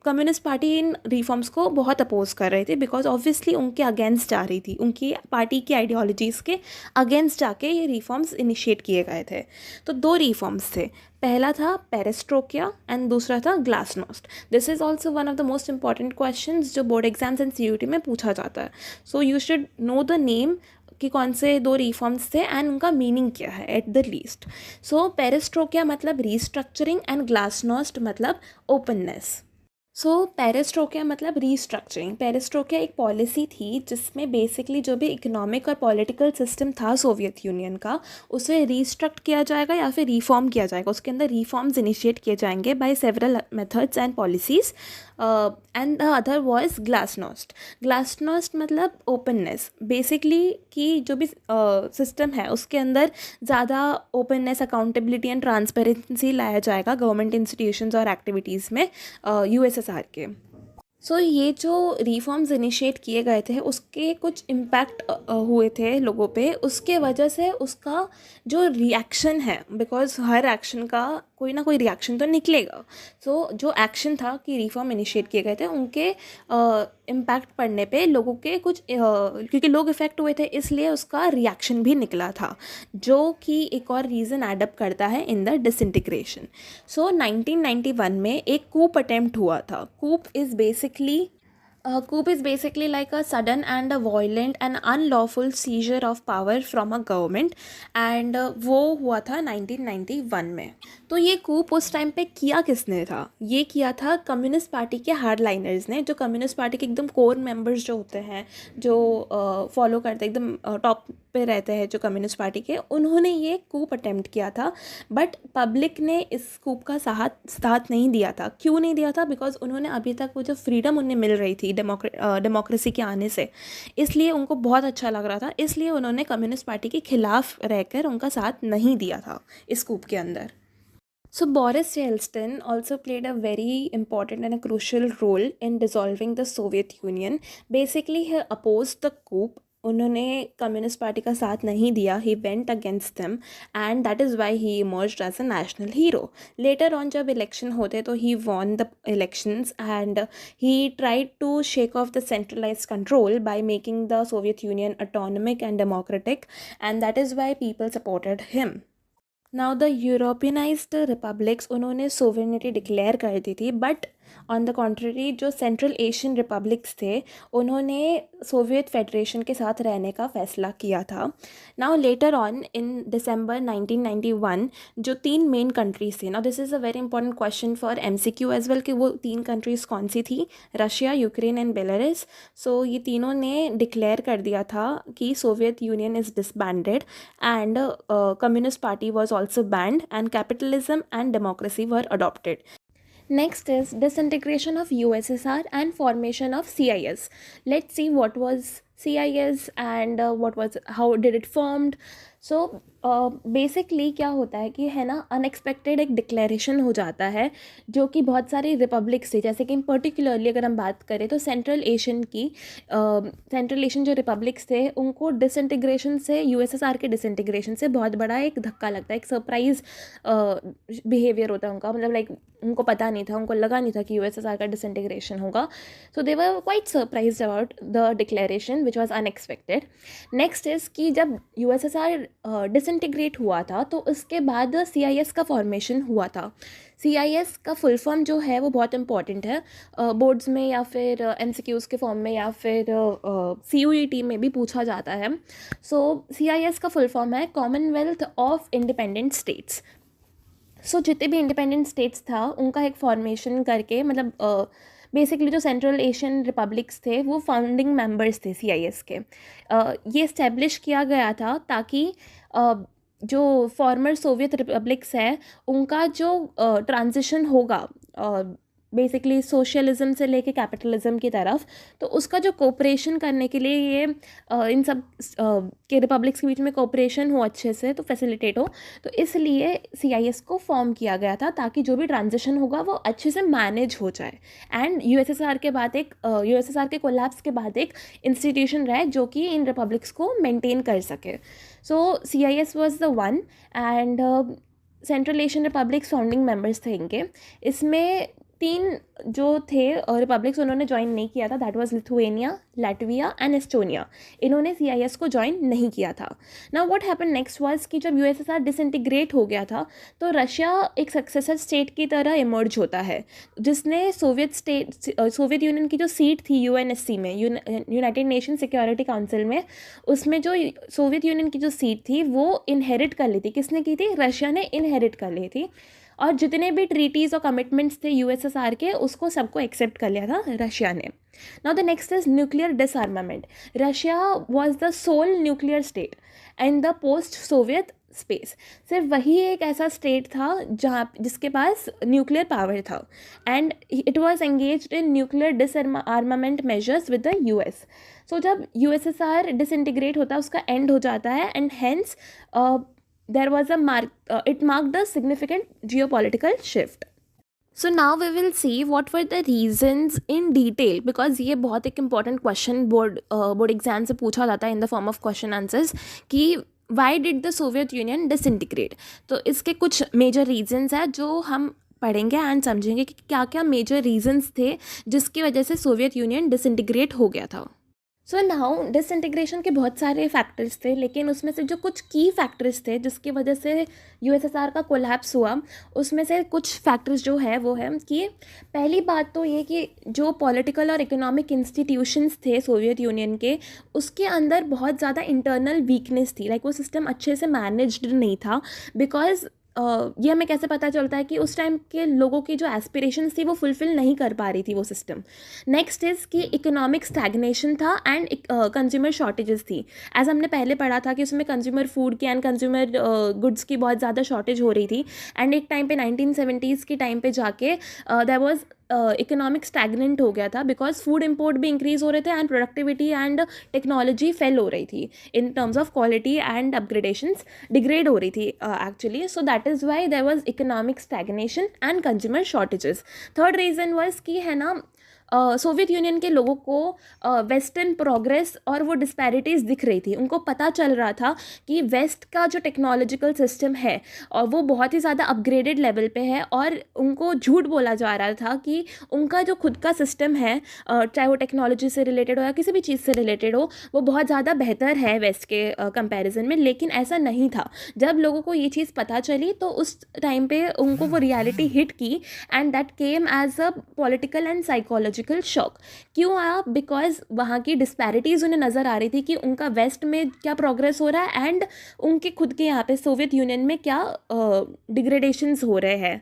कम्युनिस्ट पार्टी इन रिफॉर्म्स को बहुत अपोज कर रहे थे बिकॉज ऑब्वियसली उनके अगेंस्ट जा रही थी, उनकी पार्टी की आइडियोलॉजीज़ के अगेंस्ट जाके ये रिफॉर्म्स इनिशिएट किए गए थे। तो दो रिफॉर्म्स थे, पहला था पेरेस्ट्रोकिया एंड दूसरा था glasnost. This is also one of the most important question जो बोर्ड एग्जाम्स एंड सीयूटी में पूछा जाता है। So you should know the name कि कौन से दो रिफॉर्म्स थे एंड उनका मीनिंग क्या है एट द लीस्ट। सो पेरेस्ट्रोकिया मतलब रीस्ट्रक्चरिंग एंड ग्लासनोस्ट मतलब ओपननेस। सो पेरेस्ट्रोकिया मतलब रीस्ट्रक्चरिंग। पेरेस्ट्रोकिया एक पॉलिसी थी जिसमें बेसिकली जो भी इकोनॉमिक और पॉलिटिकल सिस्टम था सोवियत यूनियन का उसे रीस्ट्रक्ट किया जाएगा या फिर रिफॉर्म किया जाएगा। उसके अंदर रिफॉर्म्स इनिशिएट किए जाएंगे by several methods and policies and the other was glasnost. Glasnost मतलब ओपननेस, बेसिकली कि जो भी सिस्टम है उसके अंदर ज़्यादा ओपननेस, अकाउंटेबिलिटी एंड ट्रांसपेरेंसी लाया जाएगा गवर्नमेंट इंस्टीट्यूशंस और एक्टिविटीज़ में यूएसएसआर के। सो ये जो रिफॉर्म्स इनिशिएट किए गए थे उसके कुछ इम्पैक्ट हुए थे लोगों पे, उसके वजह से उसका जो रिएक्शन है, बिकॉज हर एक्शन का कोई ना कोई रिएक्शन तो निकलेगा। सो जो एक्शन था कि रिफॉर्म इनिशिएट किए गए थे उनके इम्पैक्ट पड़ने पे लोगों के कुछ क्योंकि लोग इफ़ेक्ट हुए थे इसलिए उसका रिएक्शन भी निकला था, जो कि एक और रीज़न एडअप करता है इन द डिसइंटीग्रेशन। सो 1991 में एक कूप अटेम्प्ट हुआ था। Coup is basically like a sudden and a violent and unlawful seizure of power from a government and वो हुआ था 1991 में। तो ये कूप उस टाइम पे किया किसने था? ये किया था कम्युनिस्ट पार्टी के हार्डलाइनर्स ने, जो कम्युनिस्ट पार्टी के एकदम कोर मेंबर्स जो होते हैं, जो फॉलो करते हैं, एकदम टॉप पे रहते हैं जो कम्युनिस्ट पार्टी के, उन्होंने ये कूप अटेम्प्ट किया था। बट पब्लिक ने इस कूप का साथ नहीं दिया था। क्यों नहीं दिया था? बिकॉज उन्होंने अभी तक वो जो फ्रीडम उन्हें मिल रही थी डेमोक्रेसी के आने से, इसलिए उनको बहुत अच्छा लग रहा था, इसलिए उन्होंने कम्युनिस्ट पार्टी के खिलाफ रहकर उनका साथ नहीं दिया था इस कूप के अंदर। So Boris Yeltsin also played a very important and a crucial role in dissolving the Soviet Union. Basically, he opposed the coup उन्होंने कम्युनिस्ट पार्टी का साथ नहीं दिया. He went against them and that is why he emerged as a national hero. Later on जब election होते तो he won the elections and he tried to shake off the centralized control by making the Soviet Union autonomic and democratic, and that is why people supported him. Now the Europeanized republics उन्होंने sovereignty declare कर दी थी, but on the contrary जो central Asian republics थे उन्होंने Soviet federation के साथ रहने का फ़ैसला किया था. Now later on in December 1991 जो 3 मेन कंट्रीज़ थे. Now this is a very important question for MCQ as well कि वो 3 कंट्रीज़ कौन सी थी. Russia, Ukraine and Belarus. So ये तीनों ने डिक्लेयर कर दिया था कि Soviet Union is disbanded and communist party was also banned and capitalism and democracy were adopted. Next is disintegration of USSR and formation of CIS. Let's see what was CIS and how did it formed. So basically क्या होता है कि है ना, unexpected एक declaration हो जाता है जो कि बहुत सारी रिपब्लिक्स थी. जैसे कि पर्टिकुलरली अगर हम बात करें तो सेंट्रल एशियन जो रिपब्लिक्स थे उनको डिसइंटीग्रेशन से, USSR के डिसइंटीग्रेशन से बहुत बड़ा एक धक्का लगता है. एक सरप्राइज बिहेवियर होता है उनका, मतलब लाइक उनको पता नहीं था, उनको लगा नहीं था कि USSR का डिसइंटीग्रेशन होगा. So they were quite surprised about the declaration which was unexpected. Next is कि जब USSR डिसइंटीग्रेट हुआ था तो उसके बाद CIS का फॉर्मेशन हुआ था. CIS का फुल फॉर्म जो है वो बहुत इंपॉर्टेंट है, बोर्ड्स में या फिर MCQs के फॉर्म में या फिर CUET में भी पूछा जाता है. सो CIS का फुल फॉर्म है कॉमनवेल्थ ऑफ इंडिपेंडेंट स्टेट्स. सो जितने भी इंडिपेंडेंट स्टेट्स था उनका एक फॉर्मेशन करके, मतलब बेसिकली जो सेंट्रल एशियन रिपब्लिक्स थे वो फाउंडिंग मेंबर्स थे CIS के. ये इस्टेब्लिश किया गया था ताकि जो फॉर्मर सोवियत रिपब्लिक्स है उनका जो ट्रांजिशन होगा बेसिकली सोशलिज्म से लेके कैपिटलिज्म की तरफ, तो उसका जो कोऑपरेशन करने के लिए ये इन सब के रिपब्लिक्स के बीच में कोऑपरेशन हो अच्छे से, तो फैसिलिटेट हो, तो इसलिए CIS को फॉर्म किया गया था ताकि जो भी ट्रांजिशन होगा वो अच्छे से मैनेज हो जाए. एंड USSR के बाद USSR के कोलैप्स के बाद एक इंस्टीट्यूशन रहे जो कि इन रिपब्लिक्स को मेंटेन कर सके. सो CIS was the one and central Asian republics founding members थे इनके. इसमें 3 जो थे रिपब्लिक्स उन्होंने ज्वाइन नहीं किया था, that was Lithuania, Latvia and Estonia. इन्होंने CIS को ज्वाइन नहीं किया था. Now what happened next was कि जब USSR डिसइंटीग्रेट हो गया था तो रशिया एक सक्सेसर स्टेट की तरह इमर्ज होता है, जिसने सोवियत यूनियन की जो सीट थी UNSC में, यूनाइटेड नेशन सिक्योरिटी काउंसिल में, उसमें जो सोवियत यूनियन की जो सीट थी वो इनहेरिट कर ली थी. किसने की थी? रशिया ने इनहेरिट कर ली थी. और जितने भी ट्रीटीज़ और कमिटमेंट्स थे USSR के उसको सबको एक्सेप्ट कर लिया था रशिया ने. Now the next is nuclear disarmament. Russia was the sole nuclear state in the post Soviet space. सिर्फ वही एक ऐसा स्टेट था जिसके पास न्यूक्लियर पावर था and it was engaged in nuclear disarmament measures with the US. सो जब USSR डिसइंटीग्रेट होता है, उसका एंड हो जाता है and hence there was it marked a significant geopolitical shift. So now we will see what were the reasons in detail, because ये बहुत एक important question board exam से पूछा जाता है in the form of question answers कि why did the Soviet Union disintegrate. तो इसके कुछ major reasons हैं जो हम पढ़ेंगे एंड समझेंगे कि क्या क्या मेजर रीजंस थे जिसकी वजह से सोवियत यूनियन डिसइंटीग्रेट हो गया था. सो नाउ डिसइंटीग्रेशन के बहुत सारे फैक्टर्स थे, लेकिन उसमें से जो कुछ की फैक्टर्स थे जिसकी वजह से USSR का कोलैप्स हुआ, उसमें से कुछ फैक्टर्स जो है वो है कि पहली बात तो ये कि जो पॉलिटिकल और इकोनॉमिक इंस्टीट्यूशंस थे सोवियत यूनियन के, उसके अंदर बहुत ज़्यादा इंटरनल वीकनेस थी. लाइक वो सिस्टम अच्छे से मैनेज्ड नहीं था. बिकॉज ये हमें कैसे पता चलता है कि उस टाइम के लोगों की जो एस्पिरेशंस थी वो फुलफ़िल नहीं कर पा रही थी वो सिस्टम. नेक्स्ट इज़ कि इकोनॉमिक स्टैग्नेशन था एंड कंज्यूमर शॉर्टेजेस थी. एज हमने पहले पढ़ा था कि उसमें कंज्यूमर फूड की एंड कंज्यूमर गुड्स की बहुत ज़्यादा शॉर्टेज हो रही थी. एंड एक टाइम पे 1970s के टाइम पे जाके देयर वाज इकोनॉमिक स्टैगनेंट हो गया था बिकॉज फूड इम्पोर्ट भी इंक्रीज़ हो रहे थे and productivity and technology fail हो रही थी in terms of quality and upgradations degrade हो रही थी actually. So that is why there was economic stagnation and consumer shortages. Third reason was कि है ना, सोवियत यूनियन के लोगों को वेस्टर्न प्रोग्रेस और वो डिस्पैरिटीज़ दिख रही थी। उनको पता चल रहा था कि वेस्ट का जो टेक्नोलॉजिकल सिस्टम है और वो बहुत ही ज़्यादा अपग्रेडेड लेवल पे है, और उनको झूठ बोला जा रहा था कि उनका जो खुद का सिस्टम है, चाहे वो टेक्नोलॉजी से रिलेटेड हो या किसी भी चीज़ से रिलेटेड हो, वो बहुत ज़्यादा बेहतर है वेस्ट के कंपैरिजन में। लेकिन ऐसा नहीं था। जब लोगों को ये चीज़ पता चली तो उस टाइम पे उनको वो रियलिटी हिट की, and that came as a political and psychological shock. क्यों आया? बिकॉज वहाँ की डिस्पैरिटीज़ उन्हें नज़र आ रही थी कि उनका वेस्ट में क्या प्रोग्रेस हो रहा है एंड उनके खुद के यहाँ पे सोवियत यूनियन में क्या डिग्रेडेशंस हो रहे हैं।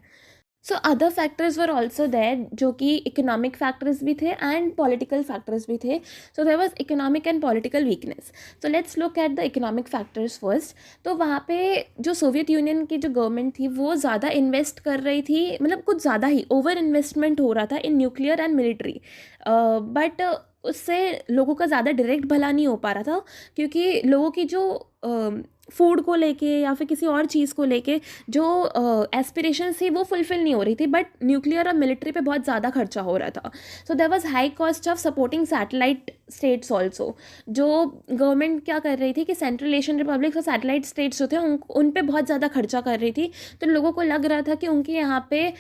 So other factors were also there, जो कि इकोनॉमिक फैक्टर्स भी थे एंड पॉलिटिकल फैक्टर्स भी थे। So there was economic and political weakness. So let's look at the economic factors first. तो वहाँ पे जो सोवियत यूनियन की जो गवर्नमेंट थी वो ज़्यादा इन्वेस्ट कर रही थी, मतलब कुछ ज़्यादा ही ओवर इन्वेस्टमेंट हो रहा था in nuclear and military, but उससे लोगों का ज़्यादा डायरेक्ट भला नहीं हो पा रहा था, क्योंकि लोगों की जो फूड को लेके या फिर किसी और चीज़ को लेके जो एस्पिरेशंस थी वो फुलफ़िल नहीं हो रही थी, बट न्यूक्लियर और मिलिट्री पे बहुत ज़्यादा खर्चा हो रहा था। So there was high cost of supporting satellite states also. जो गवर्नमेंट क्या कर रही थी कि सेंट्रल एशियन रिपब्लिक्स और सैटेलाइट स्टेट्स जो थे उन पे बहुत ज़्यादा खर्चा कर रही थी, तो लोगों को लग रहा था कि उनके यहाँ पे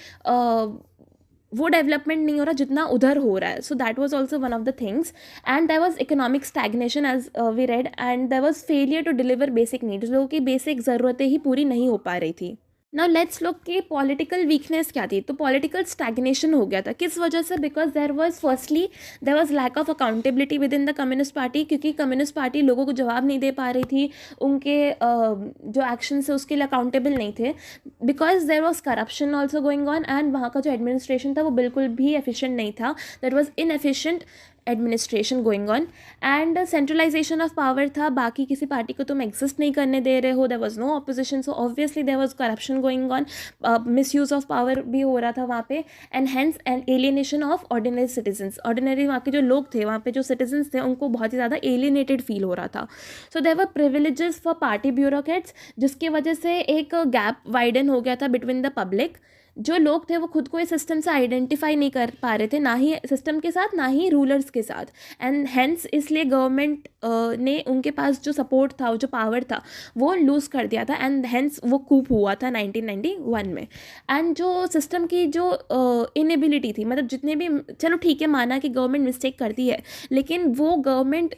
वो डेवलपमेंट नहीं हो रहा जितना उधर हो रहा है। So that was also one of the things, and there was economic stagnation as we read, and there was failure to deliver basic needs. लोगों की बेसिक ज़रूरतें ही पूरी नहीं हो पा रही थी। नाउ लेट्स लुक कि पॉलिटिकल वीकनेस क्या थी। तो पॉलिटिकल स्टैग्नेशन हो गया था, किस वजह से? Because there was firstly there was lack of accountability within the communist party, क्योंकि कम्युनिस्ट पार्टी लोगों को जवाब नहीं दे पा रही थी, उनके जो एक्शंस है उसके लिए अकाउंटेबल नहीं थे। Because there was corruption also going on, and वहाँ का जो एडमिनिस्ट्रेशन था वो बिल्कुल भी एफिशिएंट नहीं था। That was inefficient administration going on, and centralisation of power था। बाकी किसी पार्टी को तुम एग्जिस्ट नहीं करने दे रहे हो, there was no opposition, so obviously there was corruption going on, misuse of power भी हो रहा था वहाँ पे, and hence and alienation of ordinary citizens. Ordinary वहाँ के जो लोग थे, वहाँ पे जो सिटीजन्स थे, उनको बहुत ही ज़्यादा एलियनेटेड फील हो रहा था। So there were privileges for party bureaucrats, जिसकी वजह से एक गैप वाइडन हो गया था बिटवीन द पब्लिक। जो लोग थे वो खुद को इस सिस्टम से आइडेंटिफाई नहीं कर पा रहे थे, ना ही सिस्टम के साथ ना ही रूलर्स के साथ, एंड हेंस इसलिए गवर्नमेंट ने उनके पास जो सपोर्ट था, जो पावर था, वो लूज़ कर दिया था, एंड हेंस वो कूप हुआ था 1991 में। एंड जो सिस्टम की जो इनेबिलिटी थी, मतलब जितने भी, चलो ठीक है माना कि गवर्नमेंट मिस्टेक करती है, लेकिन वो गवर्नमेंट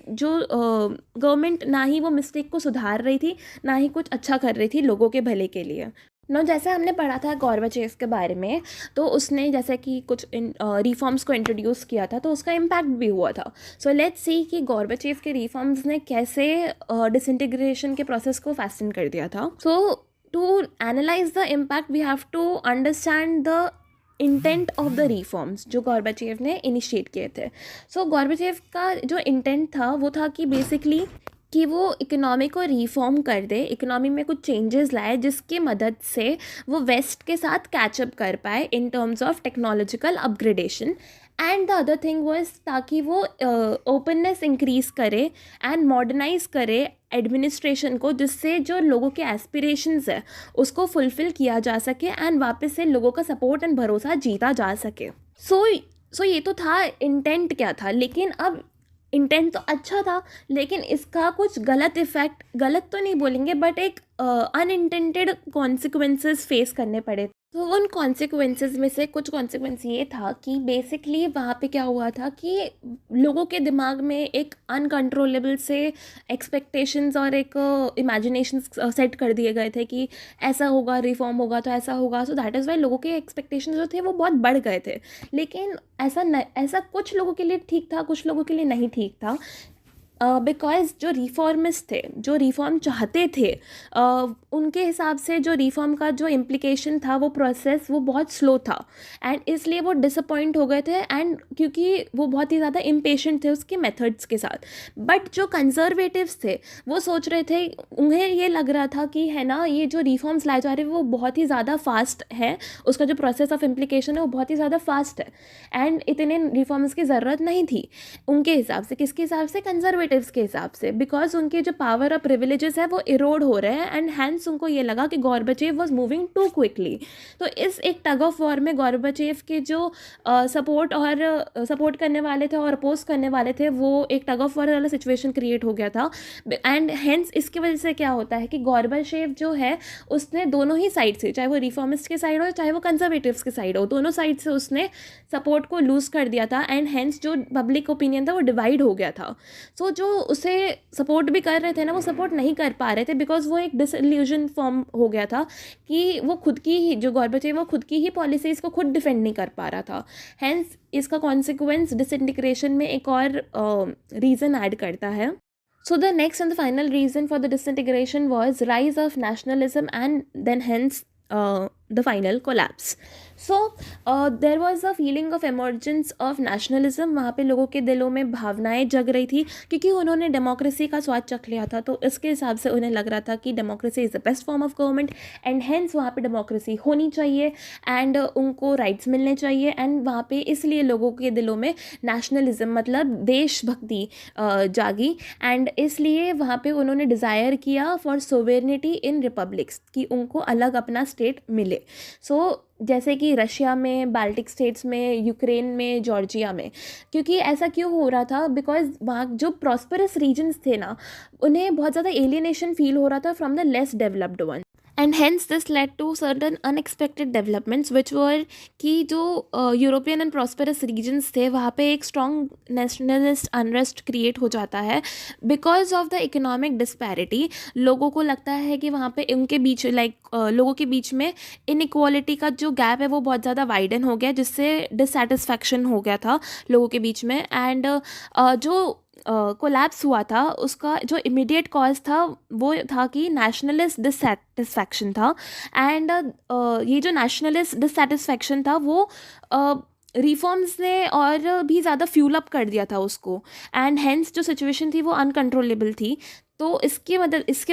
ना ही वो मिस्टेक को सुधार रही थी, ना ही कुछ अच्छा कर रही थी लोगों के भले के लिए। जैसे हमने पढ़ा था गॉर्बाचेव के बारे में, तो उसने जैसे कि कुछ रिफॉर्म्स को इंट्रोड्यूस किया था, तो उसका इम्पैक्ट भी हुआ था। सो लेट्स सी कि गॉर्बाचेव के रिफॉर्म्स ने कैसे डिसइंटीग्रेशन के प्रोसेस को फैस्टन कर दिया था। So to analyze the impact we have to understand the intent of the reforms जो गॉर्बाचेव ने इनिशिएट किए थे। सो गॉर्बाचेव का जो इंटेंट था वो था कि बेसिकली कि वो इकोनॉमी को रिफॉर्म कर दे, इकोनॉमी में कुछ चेंजेस लाए जिसकी मदद से वो वेस्ट के साथ कैचअप कर पाए इन terms of technological upgradation. And the other thing was ताकि वो ओपननेस इंक्रीज़ करे एंड मॉडर्नाइज करे एडमिनिस्ट्रेशन को, जिससे जो लोगों के एस्पिरेशंस है उसको फुलफ़िल किया जा सके एंड वापस से लोगों का सपोर्ट एंड भरोसा जीता जा सके। सो ये तो था इंटेंट क्या था, लेकिन अब इंटेंट तो अच्छा था, लेकिन इसका कुछ गलत इफ़ेक्ट, गलत तो नहीं बोलेंगे बट एक अनइंटेंडेड कॉन्सिक्वेंसेस फेस करने पड़े। तो उन कॉन्सिक्वेंसेस में से कुछ कॉन्सिक्वेंस ये था कि बेसिकली वहाँ पे क्या हुआ था कि लोगों के दिमाग में एक अनकंट्रोलेबल से एक्सपेक्टेशंस और एक इमेजिनेशंस सेट कर दिए गए थे कि ऐसा होगा, रिफॉर्म होगा तो ऐसा होगा। सो दैट इज़ वाई लोगों के एक्सपेक्टेशंस जो थे वो बहुत बढ़ गए थे। लेकिन ऐसा कुछ लोगों के लिए ठीक था, कुछ लोगों के लिए नहीं ठीक था। बिकॉज जो रिफॉर्मिस्ट थे, जो रिफॉर्म चाहते थे, उनके हिसाब से जो रिफॉर्म का जो इम्प्लिकेशन था, वो प्रोसेस वो बहुत स्लो था, एंड इसलिए वो डिसअपॉइंट हो गए थे, एंड क्योंकि वो बहुत ही ज़्यादा इम्पेशेंट थे उसके मेथड्स के साथ। बट जो कंजर्वेटिव्स थे वो सोच रहे थे, उन्हें ये लग रहा था कि है ना, ये जो रिफॉर्म्स लाए जा रहे हैं वो बहुत ही ज़्यादा फास्ट है, उसका जो प्रोसेस ऑफ इम्प्लीकेशन है वो बहुत ही ज़्यादा फास्ट है, एंड इतने रिफॉर्म्स की ज़रूरत नहीं थी उनके हिसाब से। किसके हिसाब से? कंजर्वेटिव कंजर्वेटिव्स के हिसाब से, बिकॉज उनके जो पावर और प्रिविलेजेस है वो इरोड हो रहे हैं, एंड हैंस उनको ये लगा कि गॉर्बाचेव वाज मूविंग टू क्विकली. तो इस एक टग ऑफ वॉर में गॉर्बाचेव के जो सपोर्ट करने वाले थे और अपोज करने वाले थे, वो एक टग ऑफ वॉर वाला सिचुएशन क्रिएट हो गया था. एंड हेंस इसकी वजह से क्या होता है कि गॉर्बाचेव जो है उसने दोनों ही साइड से, चाहे वो रिफॉर्मिस्ट के साइड हो चाहे वो कंजर्वेटिव्स के साइड हो, दोनों साइड से उसने सपोर्ट को लूज़ कर दिया था. एंड हेंस जो पब्लिक ओपिनियन था वो डिवाइड हो गया था. सो जो उसे सपोर्ट भी कर रहे थे ना, वो सपोर्ट नहीं कर पा रहे थे, बिकॉज वो एक डिसइल्यूजन फॉर्म हो गया था कि वो खुद की ही, जो गॉर्बाचेव वो खुद की ही पॉलिसीज़ को खुद डिफेंड नहीं कर पा रहा था. हेंस इसका कॉन्सिक्वेंस डिसइंटीग्रेशन में एक और रीज़न ऐड करता है. So the next and the final reason for the disintegration was rise of nationalism and then hence the final collapse. So there was a feeling of emergence of nationalism. वहाँ पे लोगों के दिलों में भावनाएं जग रही थी, क्योंकि उन्होंने डेमोक्रेसी का स्वाद चख लिया था. तो इसके हिसाब से उन्हें लग रहा था कि democracy is the best form of government, and hence वहाँ पे डेमोक्रेसी होनी चाहिए, एंड उनको राइट्स मिलने चाहिए. एंड वहाँ पे इसलिए लोगों के दिलों में नेशनलिज्म मतलब देशभक्ति जागी, एंड इसलिए वहाँ पे उन्होंने डिज़ायर किया फॉर सोवेर्निटी इन रिपब्लिक्स, कि उनको अलग अपना स्टेट मिले. सो जैसे कि रशिया में, बाल्टिक स्टेट्स में, यूक्रेन में, जॉर्जिया में. क्योंकि ऐसा क्यों हो रहा था? बिकॉज वहाँ जो प्रॉस्परस रीजन्स थे ना, उन्हें बहुत ज़्यादा एलियनेशन फील हो रहा था from the less developed one. And hence this led to certain unexpected developments which were कि जो यूरोपियन एंड प्रॉस्परस रीजन्स थे वहाँ पे एक स्ट्रॉन्ग नेशनलिस्ट अनरेस्ट क्रिएट हो जाता है because of the economic disparity. लोगों को लगता है कि वहाँ पे उनके बीच लोगों के बीच में इनइक्वालिटी का जो गैप है वो बहुत ज़्यादा वाइडन हो गया, जिससे डिससेटिस्फैक्शन हो गया था लोगों के बीच में. एंड जो कोलैप्स हुआ था उसका जो इमीडिएट कॉज था वो था कि नेशनलिस्ट डिससेटिस्फैक्शन था. एंड ये जो नेशनलिस्ट डिससेटिस्फैक्शन था वो रिफॉर्म्स ने और भी ज़्यादा फ्यूल अप कर दिया था उसको, एंड हेंस जो सिचुएशन थी वो अनकंट्रोलेबल थी. तो इसकी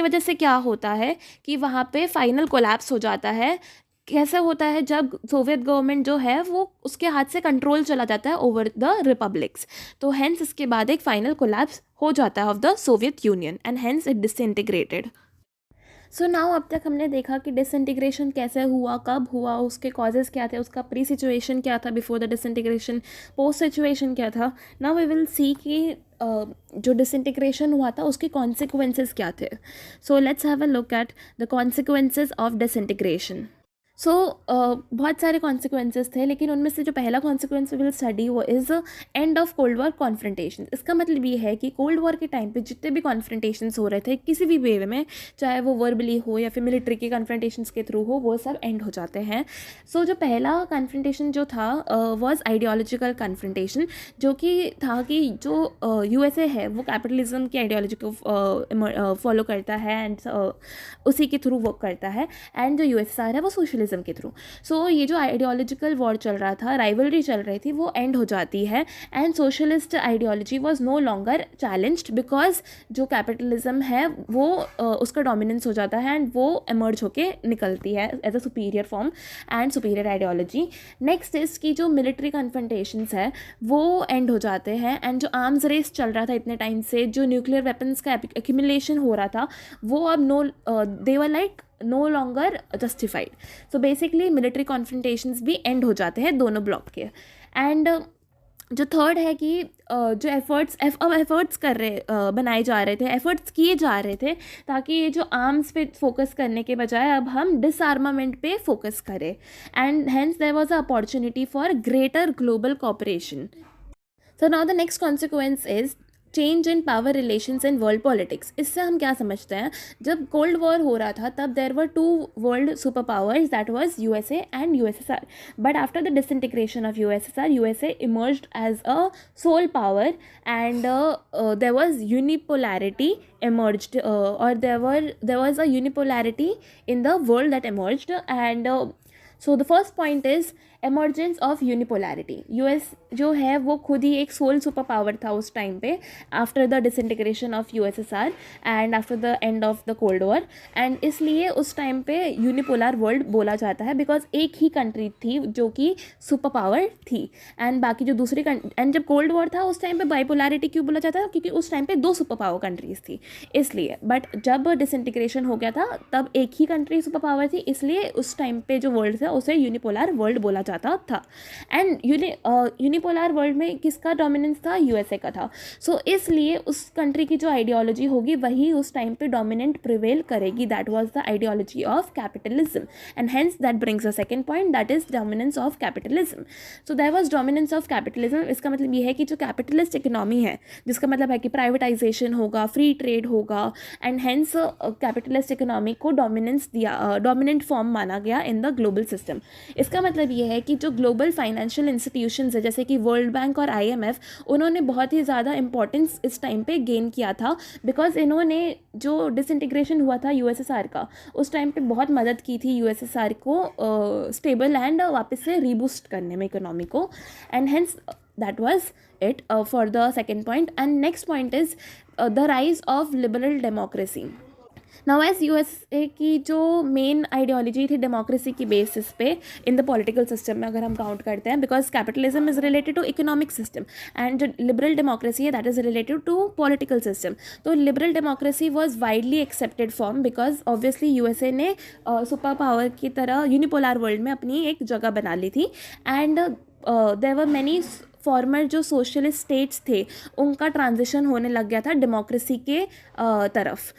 वजह से क्या होता है कि वहाँ पे फाइनल कोलैप्स हो जाता है. कैसे होता है? जब सोवियत गवर्नमेंट जो है वो उसके हाथ से कंट्रोल चला जाता है ओवर द रिपब्लिक्स. तो हेंस इसके बाद एक फाइनल कोलैप्स हो जाता है of the Soviet union, and hence it disintegrated. So now अब तक हमने देखा कि डिसइंटीग्रेशन कैसे हुआ, कब हुआ, उसके कॉजेज़ क्या थे, उसका प्री सिचुएशन क्या था before the disintegration, post situation क्या था. नाउ वी विल सी कि जो डिसइंटीग्रेशन हुआ था उसके कॉन्सिक्वेंसेस क्या थे. So let's have a look at the consequences of disintegration. So बहुत सारे कॉन्सिक्वेंसेस थे, लेकिन उनमें से जो पहला कॉन्सिक्वेंस विल स्टडी वो is end of cold war confrontation. इसका मतलब ये है कि कोल्ड वॉर के टाइम पे जितने भी कॉन्फ्रंटेशंस हो रहे थे किसी भी वे में, चाहे वो वर्बली हो या फिर मिलिट्री के कॉन्फ्रंटेशंस के थ्रू हो, वो सब एंड हो जाते हैं. सो जो पहला कॉन्फ्रंटेशन जो था वाज आइडियोलॉजिकल कॉन्फ्रंटेशन, जो कि था कि जो यूएसए है वो कैपिटलिज्म की आइडियोलॉजी को फॉलो करता है एंड उसी के थ्रू वर्क करता है, एंड जो यूएसएसआर है वो सोशलिज्म के थ्रू. सो ये जो आइडियोलॉजिकल वॉर चल रहा था, राइवलरी चल रही थी, वो एंड हो जाती है, and socialist ideology was no longer challenged because जो कैपिटलिज्म है वो उसका डोमिनेंस हो जाता है, एंड वो एमर्ज होके निकलती है as a superior form and superior ideology. Next is की जो मिलिट्री कन्फ्रंटेशंस है वो एंड हो जाते हैं, एंड जो आर्म्स रेस चल रहा था इतने टाइम से, जो न्यूक्लियर वेपन्स का एक्यूमुलेशन हो रहा था, वो अब they were like no longer justified. So basically military confrontations भी एंड हो जाते हैं दोनों ब्लॉक के. एंड जो थर्ड है कि जो एफर्ट्स बनाए जा रहे थे, एफर्ट्स किए जा रहे थे ताकि ये जो आर्म्स पे फोकस करने के बजाय अब हम डिसआर्मामेंट पे फोकस करें, and hence there was a opportunity for greater global cooperation. So now the next consequence is change in power relations in world politics. इससे हम क्या समझते हैं? जब कोल्ड वॉर हो रहा था तब there were 2 world super powers, that was USA and USSR. But after the disintegration of USSR, USA emerged as a sole power, and there was unipolarity emerged, or there was a unipolarity in the world that emerged. And so the first point is emergence of unipolarity. US जो है वो खुद ही एक soul super power था उस time पे, after the disintegration of USSR and after the end of the cold war, and इसलिए उस टाइम पे यूनिपोलर वर्ल्ड बोला जाता है, बिकॉज एक ही कंट्री थी जो कि सुपर पावर थी, एंड बाकी जो दूसरी एंड जब कोल्ड वॉर था उस टाइम पे बाइपोलैरिटी क्यों बोला जाता है, क्योंकि उस टाइम पे 2 सुपर पावर कंट्रीज थी इसलिए। बट जब डिसइंटीग्रेशन हो गया था तब एक ही कंट्री सुपर पावर थी, इसलिए उस टाइम पे जो वर्ल्ड था उसे यूनिपोलर वर्ल्ड बोला जाता था। एंड यूनिपोलर वर्ल्ड में किसका डोमिनेंस था, यूएसए का था। सो इसलिए उस कंट्री की जो आइडियोलॉजी होगी वही उस टाइम पे डोमिनेंट प्रिवेल करेगी, that was the ideology of capitalism, and hence that brings a second point, that is dominance of capitalism. So there was dominance of capitalism. इसका मतलब ये है कि जो कैपिटलिस्ट इकोनॉमी है, जिसका मतलब है कि प्राइवेटाइजेशन होगा, फ्री ट्रेड होगा, एंड हेंस कैपिटलिस्ट इकोनॉमी को डोमिनेंट फॉर्म माना गया इन द ग्लोबल सिस्टम। इसका मतलब ये है कि जो ग्लोबल फाइनेंशियल इंस्टीट्यूशंस है जैसे कि वर्ल्ड बैंक और आईएमएफ, उन्होंने बहुत ही ज़्यादा इंपॉर्टेंस इस टाइम पे गेन किया था, बिकॉज इन्होंने जो डिसइंटीग्रेशन हुआ था यूएसएसआर का, उस टाइम पे बहुत मदद की थी यूएसएसआर को स्टेबल एंड वापस से रीबूस्ट करने में इकोनॉमी को, and hence that was it for the second point. And next point is the rise of liberal democracy. Now as USA की जो मेन आइडियोलॉजी थी डेमोक्रेसी की बेसिस पे इन द पॉलिटिकल सिस्टम में अगर हम काउंट करते हैं, because capitalism is related to economic system and जो लिबरल डेमोक्रेसी है that is related to political system. तो liberal democracy was widely accepted form, because obviously USA ने सुपर पावर की तरह यूनिपोलर वर्ल्ड में अपनी एक जगह बना ली थी, and there were many former जो सोशलिस्ट स्टेट्स थे उनका ट्रांजिशन होने लग गया था डेमोक्रेसी के तरफ।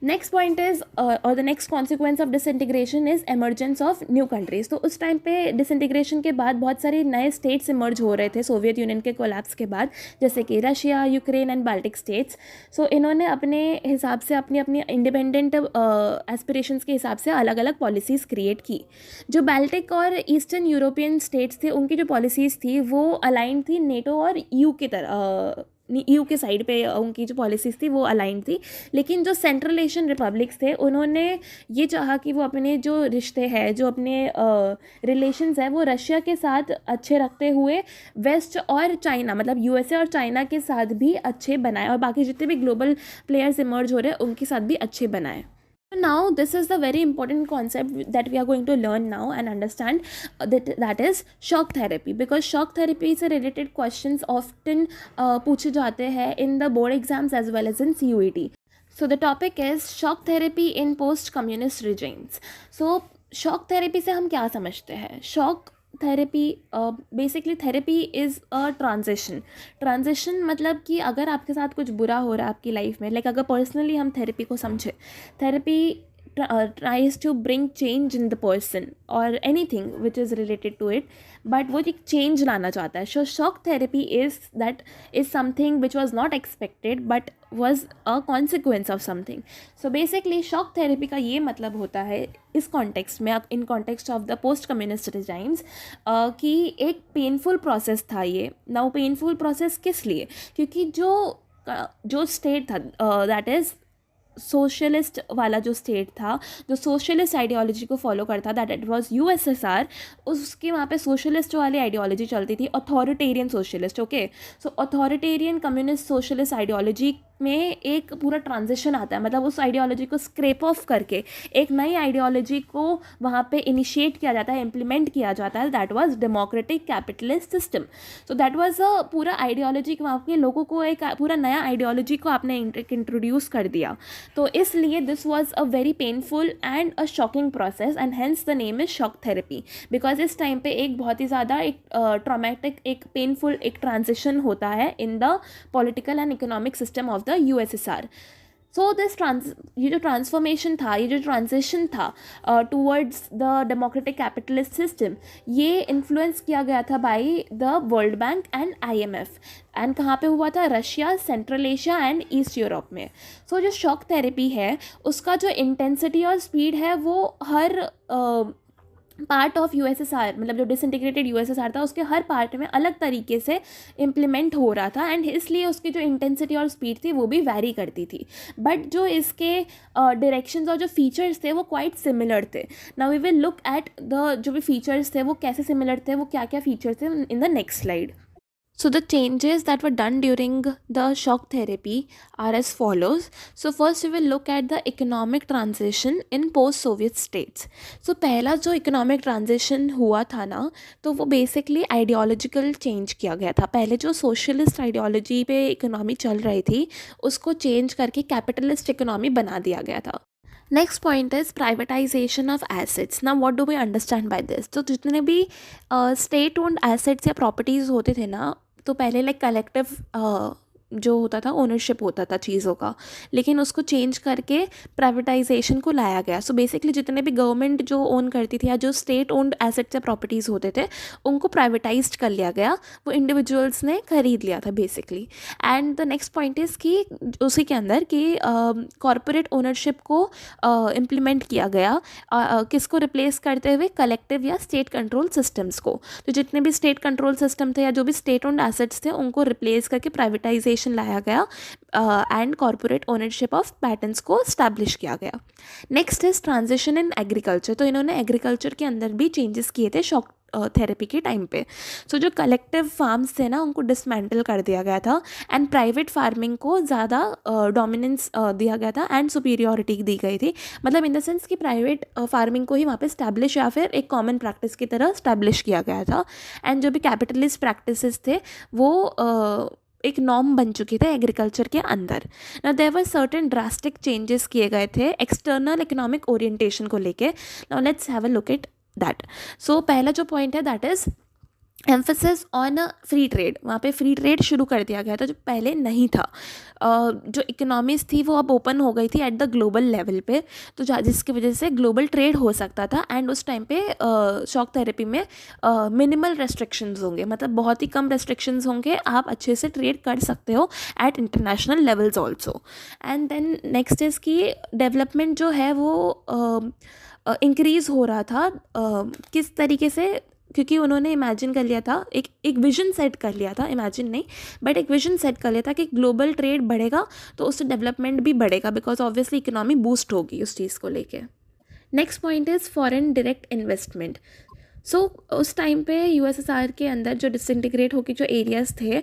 नेक्स्ट पॉइंट इज और the next consequence of disintegration is emergence of new countries. तो उस टाइम पे डिसइंटीग्रेशन के बाद बहुत सारे नए स्टेट्स इमर्ज हो रहे थे सोवियत यूनियन के कोलैप्स के बाद, जैसे कि Russia, Ukraine and Baltic states. So इन्होंने अपने हिसाब से अपनी अपनी इंडिपेंडेंट एस्पिरेशंस के हिसाब से अलग अलग पॉलिसीज़ क्रिएट की। जो बाल्टिक और ईस्टर्न यूरोपियन स्टेट्स थे उनकी जो पॉलिसीज़ थी वो अलाइन थी नेटो और यू के तरह, यू के साइड पे उनकी जो पॉलिसीज़ थी वो अलाइन थी। लेकिन जो सेंट्रल एशियन रिपब्लिक्स थे उन्होंने ये चाहा कि वो अपने जो रिश्ते हैं, जो अपने रिलेशंस है वो रशिया के साथ अच्छे रखते हुए वेस्ट और चाइना, मतलब यूएसए और चाइना के साथ भी अच्छे बनाए, और बाकी जितने भी ग्लोबल प्लेयर्स इमर्ज हो रहे हैं उनके साथ भी अच्छे बनाए। Now this is the very important concept that we are going to learn now and understand, that is shock therapy, because shock therapy से related questions often पूछे जाते हैं in the board exams as well as in CUET. So the topic is shock therapy in post communist regimes. So shock therapy से हम क्या समझते हैं? shock therapy basically therapy is a transition मतलब कि अगर आपके साथ कुछ बुरा हो रहा है आपकी लाइफ में, लाइक अगर पर्सनली हम थेरेपी को समझे, therapy tries to bring change in the person or anything which is related to it, but वो एक change लाना चाहता है. So shock therapy is something which was not expected but was a consequence of something. So basically shock therapy का ये मतलब होता है इस कॉन्टेक्स्ट में, in context of the post communist regimes, कि एक पेनफुल प्रोसेस था ये. नाउ पेनफुल प्रोसेस किस लिए? क्योंकि जो स्टेट था दैट इज़ सोशलिस्ट वाला जो स्टेट था, जो सोशलिस्ट आइडियोलॉजी को फॉलो करता, दैट इट वाज यूएसएसआर, उसके वहाँ पे सोशलिस्ट वाली आइडियोलॉजी चलती थी, अथॉरिटेरियन सोशलिस्ट. ओके, सो अथॉरिटेरियन कम्युनिस्ट सोशलिस्ट आइडियोलॉजी में एक पूरा ट्रांजिशन आता है, मतलब उस आइडियोलॉजी को स्क्रैप ऑफ करके एक नई आइडियोलॉजी को वहाँ पे इनिशिएट किया जाता है, इम्प्लीमेंट किया जाता है, that was democratic capitalist system. So that was a पूरा आइडियोलॉजी को, वहाँ के लोगों को एक पूरा नया आइडियोलॉजी को आपने इंट्रोड्यूस कर दिया. तो इसलिए this was a very painful and a shocking process and hence the name is shock therapy, because इस टाइम पे एक बहुत ही ज़्यादा एक ट्रॉमेटिक, एक पेनफुल एक ट्रांजिशन होता है in the political and economic system of the USSR. So ये जो ट्रांसफॉर्मेशन था, ये जो ट्रांजिशन था towards the democratic capitalist system, ये इन्फ्लुएंस किया गया था by the World Bank and IMF. And कहाँ पे हुआ था? Russia, Central Asia and East Europe में. सो जो शॉक थेरेपी है उसका जो इंटेंसिटी और स्पीड है वो हर पार्ट ऑफ यूएसएसआर, मतलब जो डिसइंटीग्रेटेड यूएसएसआर था उसके हर पार्ट में अलग तरीके से इम्प्लीमेंट हो रहा था, एंड इसलिए उसकी जो इंटेंसिटी और स्पीड थी वो भी वैरी करती थी, बट जो इसके डायरेक्शंस और जो फीचर्स थे वो क्वाइट सिमिलर थे. Now we will look at the जो भी फीचर्स थे वो कैसे सिमिलर थे, वो क्या क्या फीचर्स थे in the next slide. So the changes that were done during the shock therapy are as follows. So first we will look at the economic transition in post-Soviet states. So पहला जो economic transition हुआ था ना, तो वो basically ideological change किया गया था. पहले जो socialist ideology पे economy चल रही थी उसको change करके capitalist economy बना दिया गया था. Next point is privatization of assets. ना what do we understand by this? तो जितने भी स्टेट ओन्ड एसेट्स या प्रॉपर्टीज़ होते थे ना, तो पहले लाइक कलेक्टिव जो होता था ओनरशिप होता था चीज़ों का, लेकिन उसको चेंज करके प्राइवेटाइजेशन को लाया गया. सो बेसिकली जितने भी गवर्नमेंट जो ओन करती थी या जो स्टेट ओन्ड एसेट्स या प्रॉपर्टीज़ होते थे उनको प्राइवेटाइज्ड कर लिया गया, वो इंडिविजुअल्स ने खरीद लिया था basically. And the next point is कि उसी के अंदर कि कॉरपोरेट ओनरशिप को इम्प्लीमेंट किया गया, किसको रिप्लेस करते हुए? कलेक्टिव या स्टेट कंट्रोल सिस्टम्स को. तो जितने भी स्टेट कंट्रोल सिस्टम थे या जो भी स्टेट ओन्ड एसेट्स थे उनको रिप्लेस करके प्राइवेटाइजेशन लाया गया and corporate ownership of patents को स्टैब्लिश किया गया. Next is transition in agriculture. तो इन्होंने एग्रीकल्चर के अंदर भी चेंजेस किए थे शॉक थेरेपी के टाइम पे. सो जो कलेक्टिव फार्म्स थे ना उनको डिसमेंटल कर दिया गया था एंड प्राइवेट फार्मिंग को ज़्यादा डोमिनेंस दिया गया था एंड सुपीरियॉरिटी दी गई थी. मतलब इन द सेंस कि प्राइवेट फार्मिंग को ही वहाँ पे स्टैब्लिश या फिर एक कॉमन प्रैक्टिस की तरह स्टैब्लिश किया गया था. एंड जो भी कैपिटलिस्ट प्रैक्टिसेस थे वो एक नॉर्म बन चुके थे एग्रीकल्चर के अंदर. ना there were certain drastic changes किए गए थे एक्सटर्नल इकोनॉमिक ओरिएंटेशन को लेके. Now let's have a look at that. So पहला जो पॉइंट है that is emphasis on free trade. वहाँ पे फ्री ट्रेड शुरू कर दिया गया था जो पहले नहीं था. जो इकोनॉमीज थी वो अब ओपन हो गई थी एट द ग्लोबल लेवल पे, तो जिसकी वजह से ग्लोबल ट्रेड हो सकता था. एंड उस टाइम पे शॉक थेरेपी में मिनिमल रेस्ट्रिक्शंस होंगे, मतलब बहुत ही कम रेस्ट्रिक्शंस होंगे, आप अच्छे से ट्रेड कर सकते हो at international levels also. And then next is कि डेवलपमेंट जो है वो इंक्रीज़ हो रहा था. किस तरीके से? क्योंकि उन्होंने इमेजिन कर लिया था, एक विजन सेट कर लिया था, इमेजिन नहीं बट एक विजन सेट कर लिया था कि ग्लोबल ट्रेड बढ़ेगा तो उससे डेवलपमेंट भी बढ़ेगा, बिकॉज ऑब्वियसली इकोनॉमी बूस्ट होगी उस चीज़ को लेके. Next point is foreign direct investment. So उस टाइम पे यूएसएसआर के अंदर जो डिसइंटीग्रेट होकर जो एरियाज़ थे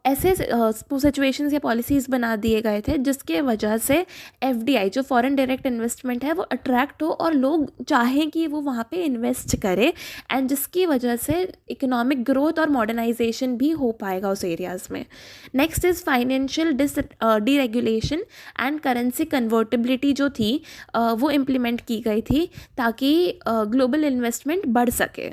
ऐसे सिचुएशंस या पॉलिसीज़ बना दिए गए थे जिसके वजह से एफडीआई जो फॉरेन डायरेक्ट इन्वेस्टमेंट है वो अट्रैक्ट हो और लोग चाहें कि वो वहाँ पे इन्वेस्ट करें, एंड जिसकी वजह से इकोनॉमिक ग्रोथ और मॉडर्नाइजेशन भी हो पाएगा उस एरियाज़ में. Next is financial deregulation and currency convertibility जो थी वो इम्प्लीमेंट की गई थी ताकि ग्लोबल इन्वेस्टमेंट बढ़ सके.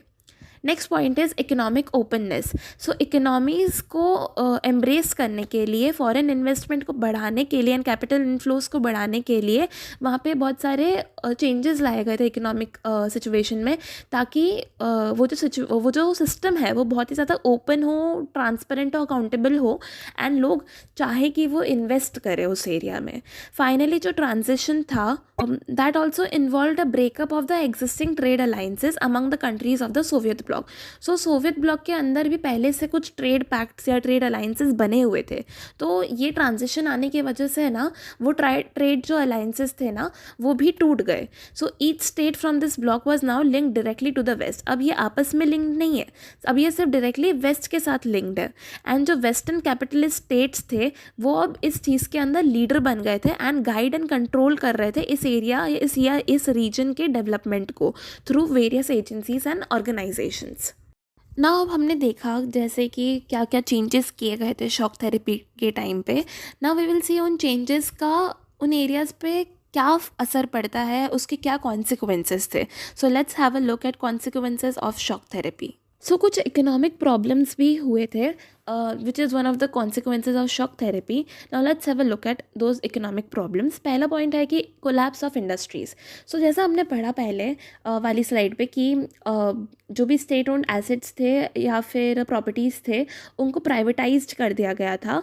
Next point is economic openness. So economies को एम्ब्रेस करने के लिए, फॉरेन इन्वेस्टमेंट को बढ़ाने के लिए एंड कैपिटल इन्फ्लोज को बढ़ाने के लिए वहाँ पे बहुत सारे चेंजेस लाए गए थे इकोनॉमिक सिचुएशन में, ताकि वो जो सिस्टम है वो बहुत ही ज़्यादा ओपन हो, ट्रांसपेरेंट हो, अकाउंटेबल हो एंड लोग चाहे कि वो इन्वेस्ट करें उस एरिया में. फाइनली जो ट्रांजिशन था that also involve a breakup of the existing trade alliances among the countries of the Soviet block. So Soviet block के अंदर भी पहले से कुछ ट्रेड पैक्ट्स या ट्रेड अलाइंसेस बने हुए थे. तो ये ट्रांजिशन आने की वजह से ना वो ट्रेड जो अलाइंसेस थे ना वो भी टूट गए. So each state from this bloc was now linked directly to the west. अब ये आपस में लिंक्ड नहीं है, अब ये सिर्फ डायरेक्टली वेस्ट के साथ लिंक्ड है. एंड जो वेस्टर्न कैपिटलिस्ट स्टेट्स थे वो अब इस चीज़ के अंदर लीडर बन गए थे एंड गाइड एंड कंट्रोल कर रहे थे इस एरिया इस रीजन के डेवलपमेंट को through various agencies and organisations. ना अब हमने देखा जैसे कि क्या क्या चेंजेस किए गए थे शॉक थेरेपी के टाइम पे. ना वी विल सी उन चेंजेस का उन एरियाज़ पे क्या असर पड़ता है, उसके क्या कॉन्सिक्वेंसेस थे. So let's have a look at consequences of shock therapy. So कुछ इकोनॉमिक प्रॉब्लम्स भी हुए थे which is one of the consequences of shock therapy. Now let's have a look at those economic problems. पहला point है कि collapse of industries. So जैसा हमने पढ़ा पहले वाली स्लाइड पे कि जो भी स्टेट ओन्ड एसेट्स थे या फिर प्रॉपर्टीज़ थे उनको प्राइवेटाइज्ड कर दिया गया था,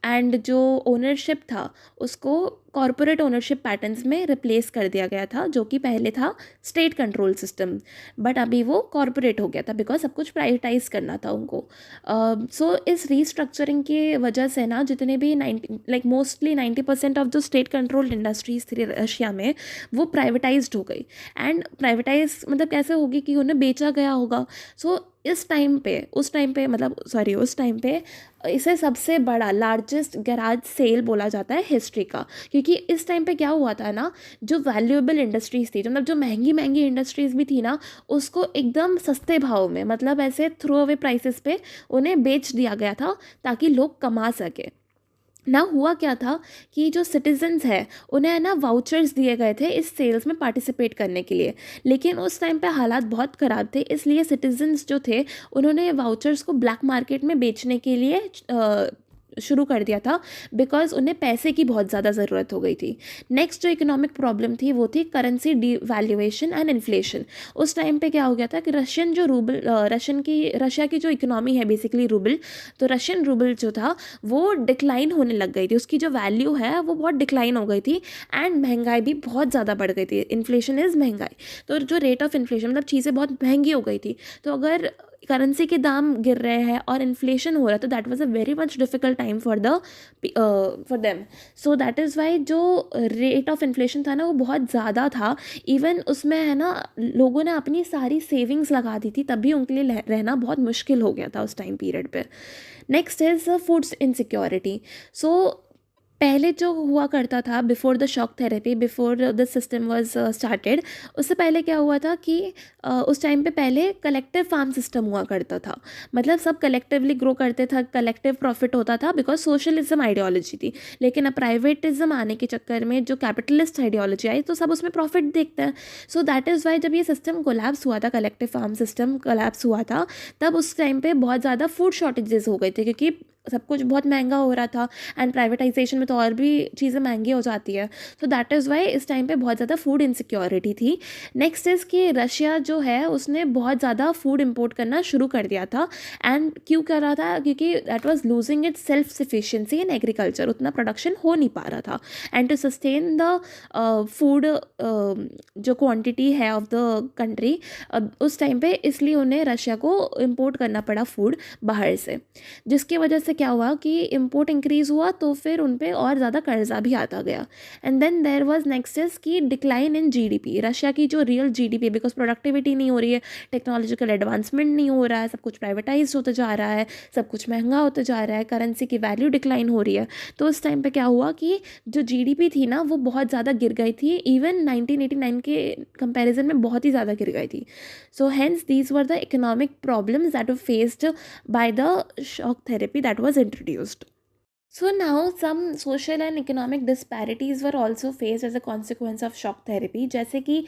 एंड जो ओनरशिप था उसको कॉरपोरेट ओनरशिप पैटर्न्स में रिप्लेस कर दिया गया था, जो कि पहले था स्टेट कंट्रोल सिस्टम, बट अभी वो कॉरपोरेट हो गया था बिकॉज सब कुछ प्राइवेटाइज करना था उनको. सो इस रीस्ट्रक्चरिंग की वजह से ना जितने भी मोस्टली 90% ऑफ जो स्टेट कंट्रोल्ड इंडस्ट्रीज थी रशिया में वो प्राइवेटाइज्ड हो गई. एंड प्राइवेटाइज मतलब कैसे होगी कि उन्हें बेचा गया होगा. सो उस टाइम पे इसे सबसे बड़ा लार्जेस्ट गैराज सेल बोला जाता है हिस्ट्री का, क्योंकि इस टाइम पे क्या हुआ था ना, जो वैल्यूएबल इंडस्ट्रीज़ थी, मतलब जो महंगी महंगी इंडस्ट्रीज़ भी थी ना, उसको एकदम सस्ते भाव में, मतलब ऐसे थ्रो अवे प्राइसेस पे उन्हें बेच दिया गया था ताकि लोग कमा सके ना. हुआ क्या था कि जो सिटीजन्स है उन्हें ना वाउचर्स दिए गए थे इस सेल्स में पार्टिसिपेट करने के लिए, लेकिन उस टाइम पे हालात बहुत ख़राब थे, इसलिए सिटीजन्स जो थे उन्होंने वाउचर्स को ब्लैक मार्केट में बेचने के लिए शुरू कर दिया था, बिकॉज उन्हें पैसे की बहुत ज़्यादा ज़रूरत हो गई थी. नेक्स्ट जो इकोनॉमिक प्रॉब्लम थी वो थी करेंसी डिवैल्यूएशन एंड इन्फ्लेशन. उस टाइम पे क्या हो गया था कि रशिया की जो इकोनॉमी है बेसिकली रूबल, तो रशियन रूबल जो था वो डिक्लाइन होने लग गई थी, उसकी जो वैल्यू है वो बहुत डिक्लाइन हो गई थी, एंड महंगाई भी बहुत ज़्यादा बढ़ गई थी. इन्फ्लेशन इज़ महंगाई, तो जो रेट ऑफ इन्फ्लेशन मतलब चीज़ें बहुत महंगी हो गई थी, तो अगर करेंसी के दाम गिर रहे हैं और इन्फ्लेशन हो रहा है तो that was a very much difficult time for them. So that is Y जो रेट ऑफ इन्फ्लेशन था ना वो बहुत ज़्यादा था. इवन उसमें है ना लोगों ने अपनी सारी सेविंग्स लगा दी थी, तब भी उनके लिए रहना बहुत मुश्किल हो गया था उस टाइम पीरियड पे. Next is food insecurity. So पहले जो हुआ करता था before the shock therapy, before the system was started, उससे पहले क्या हुआ था कि उस टाइम पे पहले कलेक्टिव फार्म सिस्टम हुआ करता था, मतलब सब कलेक्टिवली ग्रो करते थे, कलेक्टिव प्रॉफिट होता था बिकॉज सोशलिज्म आइडियोलॉजी थी. लेकिन अब प्राइवेटिज्म आने के चक्कर में जो कैपिटलिस्ट आइडियोलॉजी आई तो सब उसमें प्रॉफिट देखते हैं. सो दैट इज़ वाई जब ये सिस्टम कोलैप्स हुआ था, कलेक्टिव फार्म सिस्टम कोलैप्स हुआ था, तब उस टाइम पे बहुत ज़्यादा फूड शॉर्टेजेस हो गए थे, क्योंकि सब कुछ बहुत महंगा हो रहा था, एंड प्राइवेटाइजेशन में तो और भी चीज़ें महंगी हो जाती है. सो दैट इज़ वाई इस टाइम पे बहुत ज़्यादा फूड इनसिक्योरिटी थी. नेक्स्ट इज़ कि रशिया जो है उसने बहुत ज़्यादा फूड इंपोर्ट करना शुरू कर दिया था. एंड क्यों कर रहा था, क्योंकि that was losing its self sufficiency in agriculture, उतना प्रोडक्शन हो नहीं पा रहा था. And to sustain the food जो क्वान्टिटी है ऑफ द कंट्री उस टाइम पे, इसलिए उन्हें रशिया को इम्पोर्ट करना पड़ा फूड बाहर से, जिसकी वजह से क्या हुआ कि इंपोर्ट इंक्रीज़ हुआ तो फिर उन पे और ज़्यादा कर्जा भी आता गया. And then there was next is की डिक्लाइन इन जीडीपी. रशिया की जो रियल जीडीपी, बिकॉज प्रोडक्टिविटी नहीं हो रही है, टेक्नोलॉजिकल एडवांसमेंट नहीं हो रहा है, सब कुछ प्राइवेटाइज होते जा रहा है, सब कुछ महंगा होते जा रहा है, करेंसी की वैल्यू डिक्लाइन हो रही है. तो उस टाइम पे क्या हुआ कि जो जीडीपी थी ना वो बहुत ज़्यादा गिर गई थी, इवन 1989 के कंपैरिजन में बहुत ही ज़्यादा गिर गई थी. So hence these were the economic problems that were faced by the shock therapy that was introduced. So now some social and economic disparities were also faced as a consequence of shock therapy, जैसे कि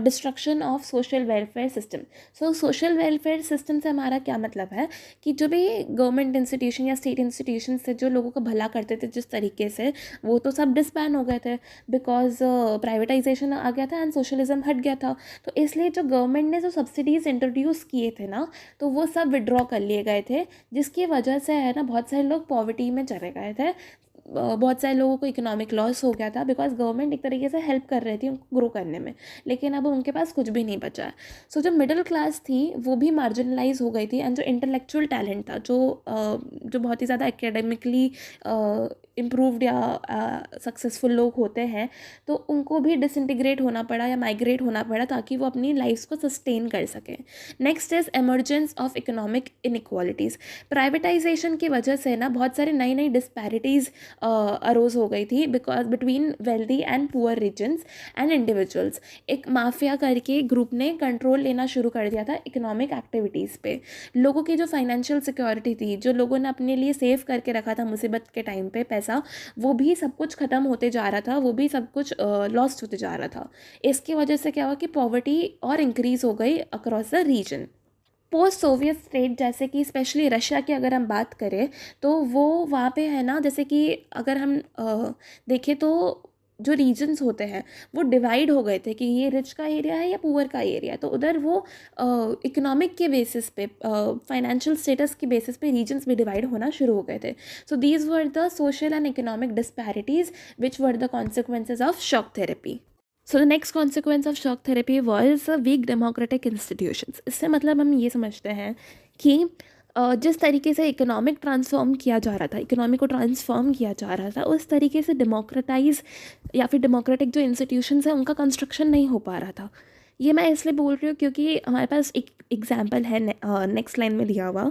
destruction of social welfare system. So social welfare system से हमारा क्या मतलब है कि जो भी गवर्नमेंट इंस्टीट्यूशन या स्टेट इंस्टीट्यूशन से जो लोगों का भला करते थे जिस तरीके से, वो तो सब डिसबैन हो गए थे बिकॉज प्राइवेटाइजेशन आ गया था एंड सोशलिज्म हट गया था. तो इसलिए जो गवर्नमेंट ने जो सब्सिडीज़ इंट्रोड्यूस किए थे ना, तो वो सब विड्रॉ कर लिए गए थे, जिसकी वजह से है ना बहुत सारे लोग पॉवर्टी में चले गए थे. बहुत सारे लोगों को इकोनॉमिक लॉस हो गया था बिकॉज गवर्नमेंट एक तरीके से हेल्प कर रही थी उनको ग्रो करने में, लेकिन अब उनके पास कुछ भी नहीं बचा है. सो जो मिडिल क्लास थी वो भी मार्जिनलाइज हो गई थी, एंड जो इंटेलेक्चुअल टैलेंट था, जो बहुत ही ज़्यादा एकेडमिकली इम्प्रूव्ड या सक्सेसफुल लोग होते हैं, तो उनको भी डिसइंटीग्रेट होना पड़ा या माइग्रेट होना पड़ा ताकि वो अपनी लाइफ को सस्टेन कर सकें. Next is emergence of economic inequalities. Privatisation की वजह से ना बहुत सारी नई नई डिस्पैरिटीज़ अरोज हो गई थी because between wealthy and poor regions and individuals. एक माफिया करके ग्रुप ने कंट्रोल लेना शुरू कर दिया था इकोनॉमिक एक्टिविटीज़ पे. लोगों की जो फाइनेंशियल सिक्योरिटी थी, जो लोगों ने अपने लिए सेव करके रखा था मुसीबत के टाइम पे पैसा, वो भी सब कुछ ख़त्म होते जा रहा था, वो भी सब कुछ लॉस्ट होते जा रहा था. इसकी वजह से क्या हुआ कि पॉवर्टी और इंक्रीज़ हो गई across the region. Post Soviet state जैसे कि स्पेशली रशिया की अगर हम बात करें तो वो वहाँ पे है ना, जैसे कि अगर हम देखें तो जो रीजन्स होते हैं वो डिवाइड हो गए थे कि ये रिच का एरिया है या पुअर का एरिया है। तो उधर वो इकोनॉमिक के बेसिस पे, फाइनेंशियल स्टेटस के बेसिस पे रीजन्स में डिवाइड होना शुरू हो गए थे। So these were the social and economic disparities which were the consequences of shock therapy. So the next consequence of shock therapy was weak democratic institutions. इससे मतलब हम ये समझते हैं कि जिस तरीके से इकोनॉमिक ट्रांसफॉर्म किया जा रहा था, इकोनॉमी को ट्रांसफॉर्म किया जा रहा था, उस तरीके से डेमोक्रेटाइज या फिर डेमोक्रेटिक जो इंस्टीट्यूशंस हैं उनका कंस्ट्रक्शन नहीं हो पा रहा था। ये मैं इसलिए बोल रही हूँ क्योंकि हमारे पास एक एग्जाम्पल है नेक्स्ट लाइन में लिया हुआ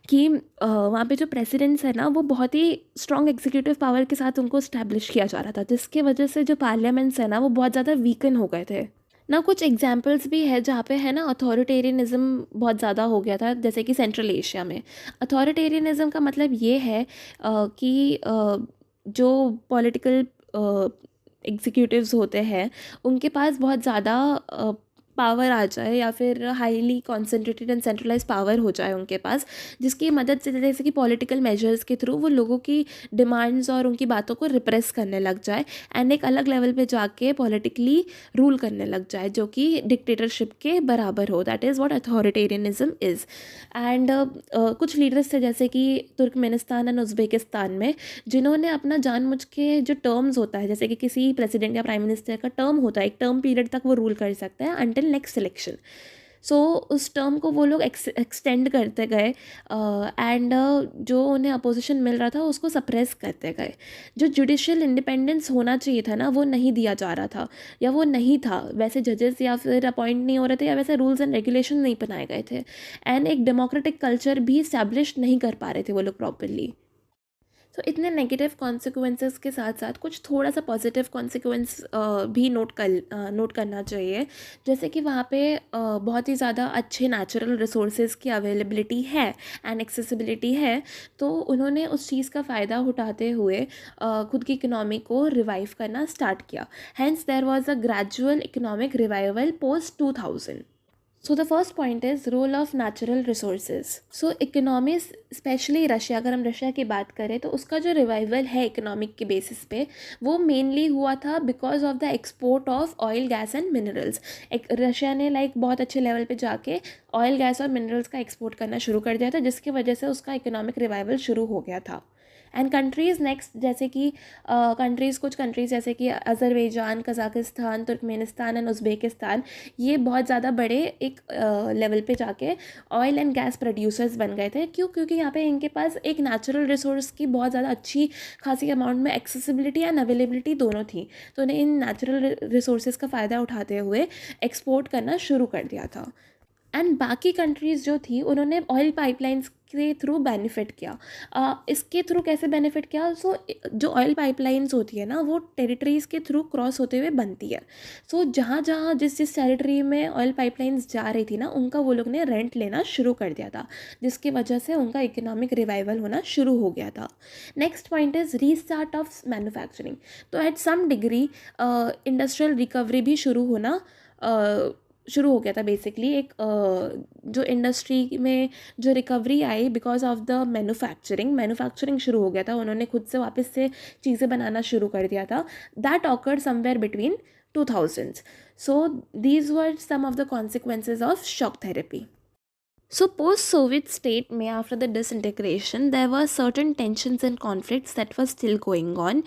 कि वहाँ पे जो प्रेसिडेंट्स है ना वो बहुत ही स्ट्रॉन्ग एग्जीक्यूटिव पावर के साथ उनको इस्टेब्लिश किया जा रहा था, जिसके वजह से जो पार्लियामेंट्स है ना वो बहुत ज़्यादा वीकन हो गए थे ना। कुछ एग्जाम्पल्स भी है जहाँ पे है ना अथॉरिटेरियनिज़म बहुत ज़्यादा हो गया था, जैसे कि सेंट्रल एशिया में। अथॉरिटेरियनिज़म का मतलब ये है कि जो पॉलिटिकल एग्जीक्यूटिव्स होते हैं उनके पास बहुत ज़्यादा पावर आ जाए या फिर highly concentrated and centralise power हो जाए उनके पास, जिसकी मदद से जैसे कि पॉलिटिकल मेजर्स के थ्रू वो लोगों की डिमांड्स और उनकी बातों को रिप्रेस करने लग जाए एंड एक अलग लेवल पे जाके पॉलिटिकली रूल करने लग जाए, जो कि डिक्टेटरशिप के बराबर हो। That is what authoritarianism is. And कुछ लीडर्स थे जैसे कि तुर्कमेनिस्तान एंड उज़्बेकिस्तान में, जिन्होंने अपना जानबूझ के जो टर्म्स होता है, जैसे कि किसी प्रेसिडेंट या प्राइम मिनिस्टर का टर्म होता है, एक टर्म पीरियड तक वो रूल कर सकते हैं अंटिल नेक्स्ट इलेक्शन। सो उस टर्म को वो लोग एक्सटेंड करते गए एंड जो उन्हें अपोजिशन मिल रहा था उसको सप्रेस करते गए। जो जुडिशियल इंडिपेंडेंस होना चाहिए था ना वो नहीं दिया जा रहा था, या वो नहीं था, वैसे जजेस या फिर अपॉइंट नहीं हो रहे थे, या वैसे रूल्स एंड रेगुलेशन नहीं बनाए गए थे, एंड एक डेमोक्रेटिक कल्चर भी इस्टेब्लिश नहीं कर पा रहे थे वो लोग प्रॉपरली। तो इतने नेगेटिव कॉन्सिक्वेंसेस के साथ साथ कुछ थोड़ा सा पॉजिटिव कॉन्सिक्वेंस भी नोट करना चाहिए, जैसे कि वहाँ पे बहुत ही ज़्यादा अच्छे नेचुरल रिसोर्सेज की अवेलेबिलिटी है एंड एक्सेसिबिलिटी है। तो उन्होंने उस चीज़ का फ़ायदा उठाते हुए खुद की इकोनॉमी को रिवाइव करना स्टार्ट किया। Hence there was a gradual economic revival post 2000। So the first point is role of natural resources. So economies, specially Russia, अगर हम रशिया की बात करें तो उसका जो रिवाइवल है इकोनॉमिक के बेसिस पे वो मेनली हुआ था because of the export of oil, gas and minerals. Russia ने लाइक बहुत अच्छे लेवल पे जाके ऑयल, गैस और मिनरल्स का एक्सपोर्ट करना शुरू कर दिया था, जिसकी वजह से उसका इकोनॉमिक रिवाइवल शुरू हो गया था। एंड कंट्रीज़ नेक्स्ट, जैसे कि कुछ कंट्रीज़ जैसे कि Azerbaijan, Kazakhstan, Turkmenistan and Uzbekistan, ये बहुत ज़्यादा बड़े एक लेवल पे जाके ऑयल एंड गैस प्रोड्यूसर्स बन गए थे। क्योंकि यहाँ पे इनके पास एक नेचुरल रिसोर्स की बहुत ज़्यादा अच्छी खासी अमाउंट में एक्सेसिबिलिटी एंड अवेलेबिलिटी दोनों थी, तो उन्हें इन नेचुरल रिसोर्सेज का फ़ायदा उठाते हुए एक्सपोर्ट करना शुरू कर दिया था। एंड बाकी कंट्रीज़ जो थी उन्होंने ऑयल पाइपलाइंस के थ्रू बेनिफिट किया। इसके थ्रू कैसे बेनिफिट किया? सो जो ऑयल पाइपलाइंस होती है ना वो टेरिटरीज़ के थ्रू क्रॉस होते हुए बनती है। सो जहाँ जहाँ जिस टेरिटरी में ऑयल पाइपलाइंस जा रही थी ना उनका वो लोग ने रेंट लेना शुरू कर दिया था, जिसकी वजह से उनका इकोनॉमिक रिवाइवल होना शुरू हो गया था। Next point is restart of manufacturing. तो at some degree industrial recovery भी शुरू हो गया था। बेसिकली एक जो इंडस्ट्री में जो recovery I because of the manufacturing शुरू हो गया था, उन्होंने खुद से वापस से चीज़ें बनाना शुरू कर दिया था। That awkward somewhere between 2000s. So these were some of the consequences of shock therapy. So post-Soviet state में after the disintegration there were certain tensions and conflicts that were still going on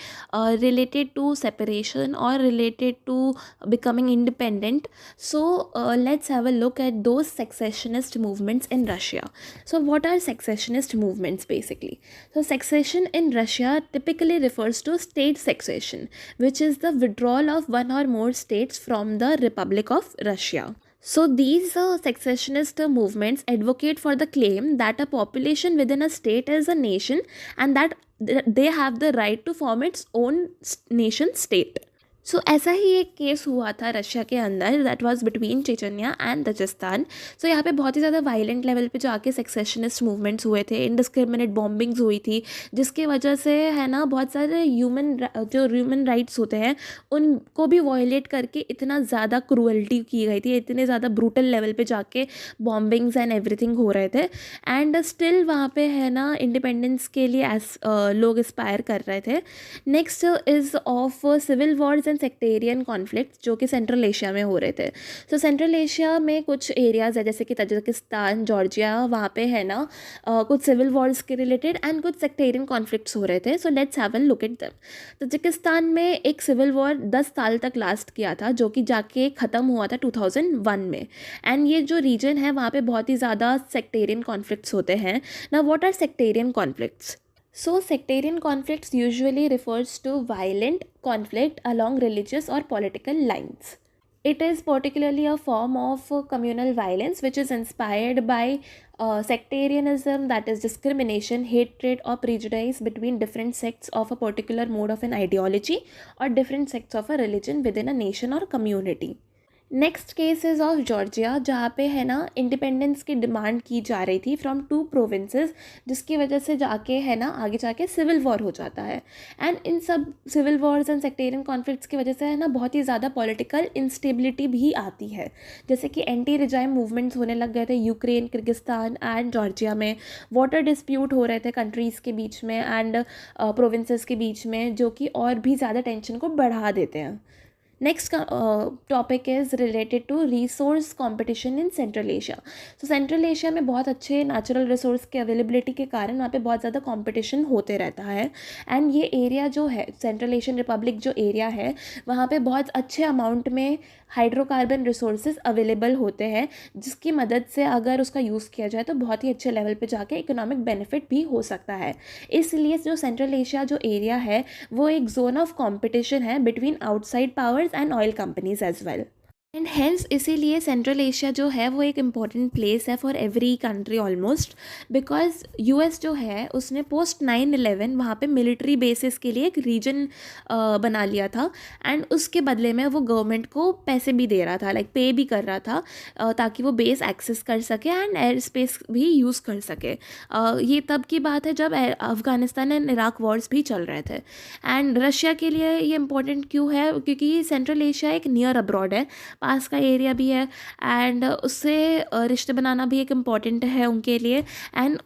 related to separation or related to becoming independent. So let's have a look at those secessionist movements in Russia. So what are secessionist movements basically? So secession in Russia typically refers to state secession, which is the withdrawal of one or more states from the Republic of Russia. So these secessionist movements advocate for the claim that a population within a state is a nation and that they have the right to form its own nation state. So ऐसा ही एक case हुआ था Russia के अंदर, that was between Chechnya and Dagestan. So यहाँ पे बहुत ही ज़्यादा वायलेंट लेवल पे जाके सेक्सेशनिस्ट मूवमेंट्स हुए थे, इनडिस्क्रिमिनेट बॉम्बिंग्स हुई थी, जिसके वजह से है ना बहुत सारे ह्यूमन राइट्स होते हैं उनको भी वायलेट करके इतना ज़्यादा क्रूअल्टी की गई थी, इतने ज़्यादा ब्रूटल लेवल पे जाके बॉम्बिंग्स एंड एवरीथिंग हो रहे थे। एंड स्टिल वहाँ पे है ना इंडिपेंडेंस के लिए लोग एस्पायर कर रहे थे। Next is of civil wars and sectarian conflict जो कि सेंट्रल एशिया में हो रहे थे। सो सेंट्रल एशिया में कुछ एरियाज़ है जैसे कि तजाकिस्तान, जॉर्जिया, वहाँ पे है ना कुछ सिविल वॉर्स के रिलेटेड एंड कुछ सेक्टेरियन कॉन्फ्लिक्ट्स हो रहे थे। So let's have a look at them. Tajikistan में एक सिविल वॉर 10 साल तक लास्ट किया था जो कि जाके ख़त्म हुआ था 2001 में। एंड ये जो रीजन है वहाँ पे बहुत ही ज़्यादा सेक्टेरियन कॉन्फ्लिक्ट्स होते हैं ना। What are sectarian conflicts? So, sectarian conflicts usually refers to violent conflict along religious or political lines. It is particularly a form of communal violence which is inspired by sectarianism, that is discrimination, hatred or prejudice between different sects of a particular mode of an ideology or different sects of a religion within a nation or community. Next case is of Georgia जहाँ पे है ना independence की demand की जा रही थी from 2 provinces, जिसकी वजह से जाके है ना आगे जाके सिविल वॉर हो जाता है। एंड इन सब civil wars and sectarian conflicts की वजह से है ना बहुत ही ज़्यादा पॉलिटिकल इंस्टेबिलिटी भी आती है, जैसे कि एंटी रिजाइम मूवमेंट्स होने लग गए थे यूक्रेन, किर्गिस्तान एंड जॉर्जिया में। वाटर डिस्प्यूट हो रहे थे कंट्रीज़ के बीच में एंड प्रोविंसेस के बीच में, जो कि और भी ज़्यादा टेंशन को बढ़ा देते हैं। Next topic is related to resource competition in central Asia. तो सेंट्रल एशिया में बहुत अच्छे नेचुरल रिसोर्स के अवेलेबिलिटी के कारण वहाँ पे बहुत ज़्यादा कंपटीशन होते रहता है। एंड ये एरिया जो है सेंट्रल एशियन रिपब्लिक जो एरिया है वहाँ पे बहुत अच्छे अमाउंट में हाइड्रोकार्बन रिसोर्सेज अवेलेबल होते हैं, जिसकी मदद से अगर उसका यूज़ किया जाए तो बहुत ही अच्छे लेवल पे जाके इकोनॉमिक बेनिफिट भी हो सकता है। इसलिए जो सेंट्रल एशिया जो एरिया है वो एक जोन ऑफ कंपटीशन है between outside powers and oil companies as well. And hence इसीलिए सेंट्रल एशिया जो है वो एक इम्पॉर्टेंट प्लेस है for every country almost, because US जो है उसने पोस्ट 9/11 वहाँ पे मिलिट्री बेसिस के लिए एक रीजन बना लिया था। एंड उसके बदले में वो गवर्नमेंट को पैसे भी दे रहा था, लाइक पे भी कर रहा था ताकि वो बेस एक्सेस कर सके एंड एयर स्पेस भी यूज़ कर सके। ये तब की बात है जब अफ़गानिस्तान एंड इराक वॉर्स भी चल रहे थे। एंड रशिया के लिए ये इम्पोर्टेंट क्यों है? क्योंकि सेंट्रल एशिया एक नियर अब्रॉड है, पास का एरिया भी है एंड उससे रिश्ते बनाना भी एक इम्पॉर्टेंट है उनके लिए। And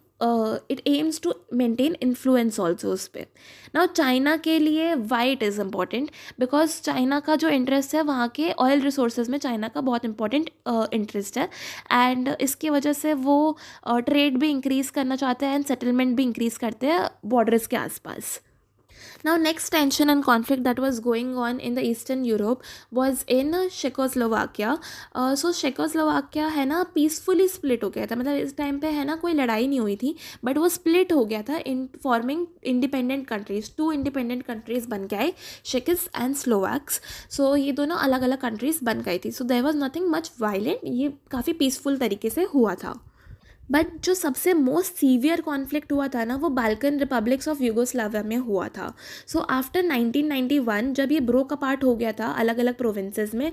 it aims to maintain influence also उस पर। नाउ चाइना के लिए why it is important? Because China का जो इंटरेस्ट है वहाँ के ऑयल रिसोर्सेज में चाइना का बहुत इंपॉर्टेंट इंटरेस्ट है। एंड इसकी वजह से वो ट्रेड भी इंक्रीज़ करना चाहते हैं एंड सेटलमेंट भी इंक्रीज़ करते हैं बॉर्डर्स के आसपास। Now, next tension and conflict that was going on in the Eastern Europe was in Czechoslovakia. So Czechoslovakia है ना पीसफुली स्प्लिट हो गया था, मतलब इस टाइम पे है ना कोई लड़ाई नहीं हुई थी, बट वो स्प्लिट हो गया था in forming independent countries. 2 independent countries बन के आए, चेकिस एंड स्लोवाक्स। सो ये दोनों अलग अलग कंट्रीज बन गई थी। So there was nothing much violent, ये काफ़ी पीसफुल तरीके से हुआ था। बट जो सबसे मोस्ट सीवियर कॉन्फ्लिक्ट हुआ था ना वो बाल्कन रिपब्लिक्स ऑफ यूगोस्लाविया में हुआ था। सो आफ्टर 1991 जब ये ब्रोक अपार्ट हो गया था अलग अलग प्रोविंसेस में,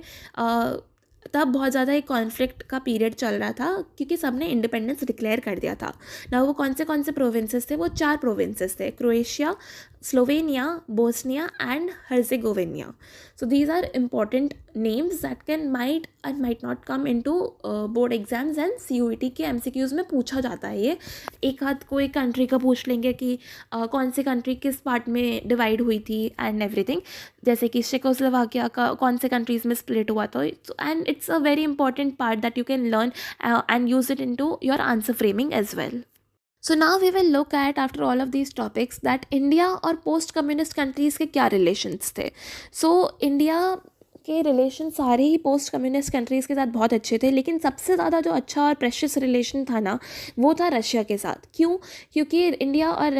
तब बहुत ज़्यादा एक कॉन्फ्लिक्ट का पीरियड चल रहा था क्योंकि सब ने इंडिपेंडेंस डिक्लेयर कर दिया था ना। वो कौन से प्रोविंसेस थे? वो 4 प्रोविंसेस थे, Croatia, Slovenia, Bosnia and Herzegovina. So these are important names that can might and might not come into board exams and CUET के MCQs में पूछा जाता है। ये एक आध कोई कंट्री का पूछ लेंगे कि कौन सी कंट्री किस पार्ट में डिवाइड हुई थी एंड एवरीथिंग, जैसे कि चेकोस्लोवाकिया का कौन से कंट्रीज़ में स्प्लिट हुआ था। And it's a very important part that you can learn and use it into your answer framing as well. So now we will look at, after all of these topics, that India और post communist countries के क्या relations थे। So India के relation सारे ही post communist countries के साथ बहुत अच्छे थे, लेकिन सबसे ज़्यादा जो अच्छा और प्रेशियस रिलेशन था ना, वो था रशिया के साथ। क्यों? क्योंकि इंडिया और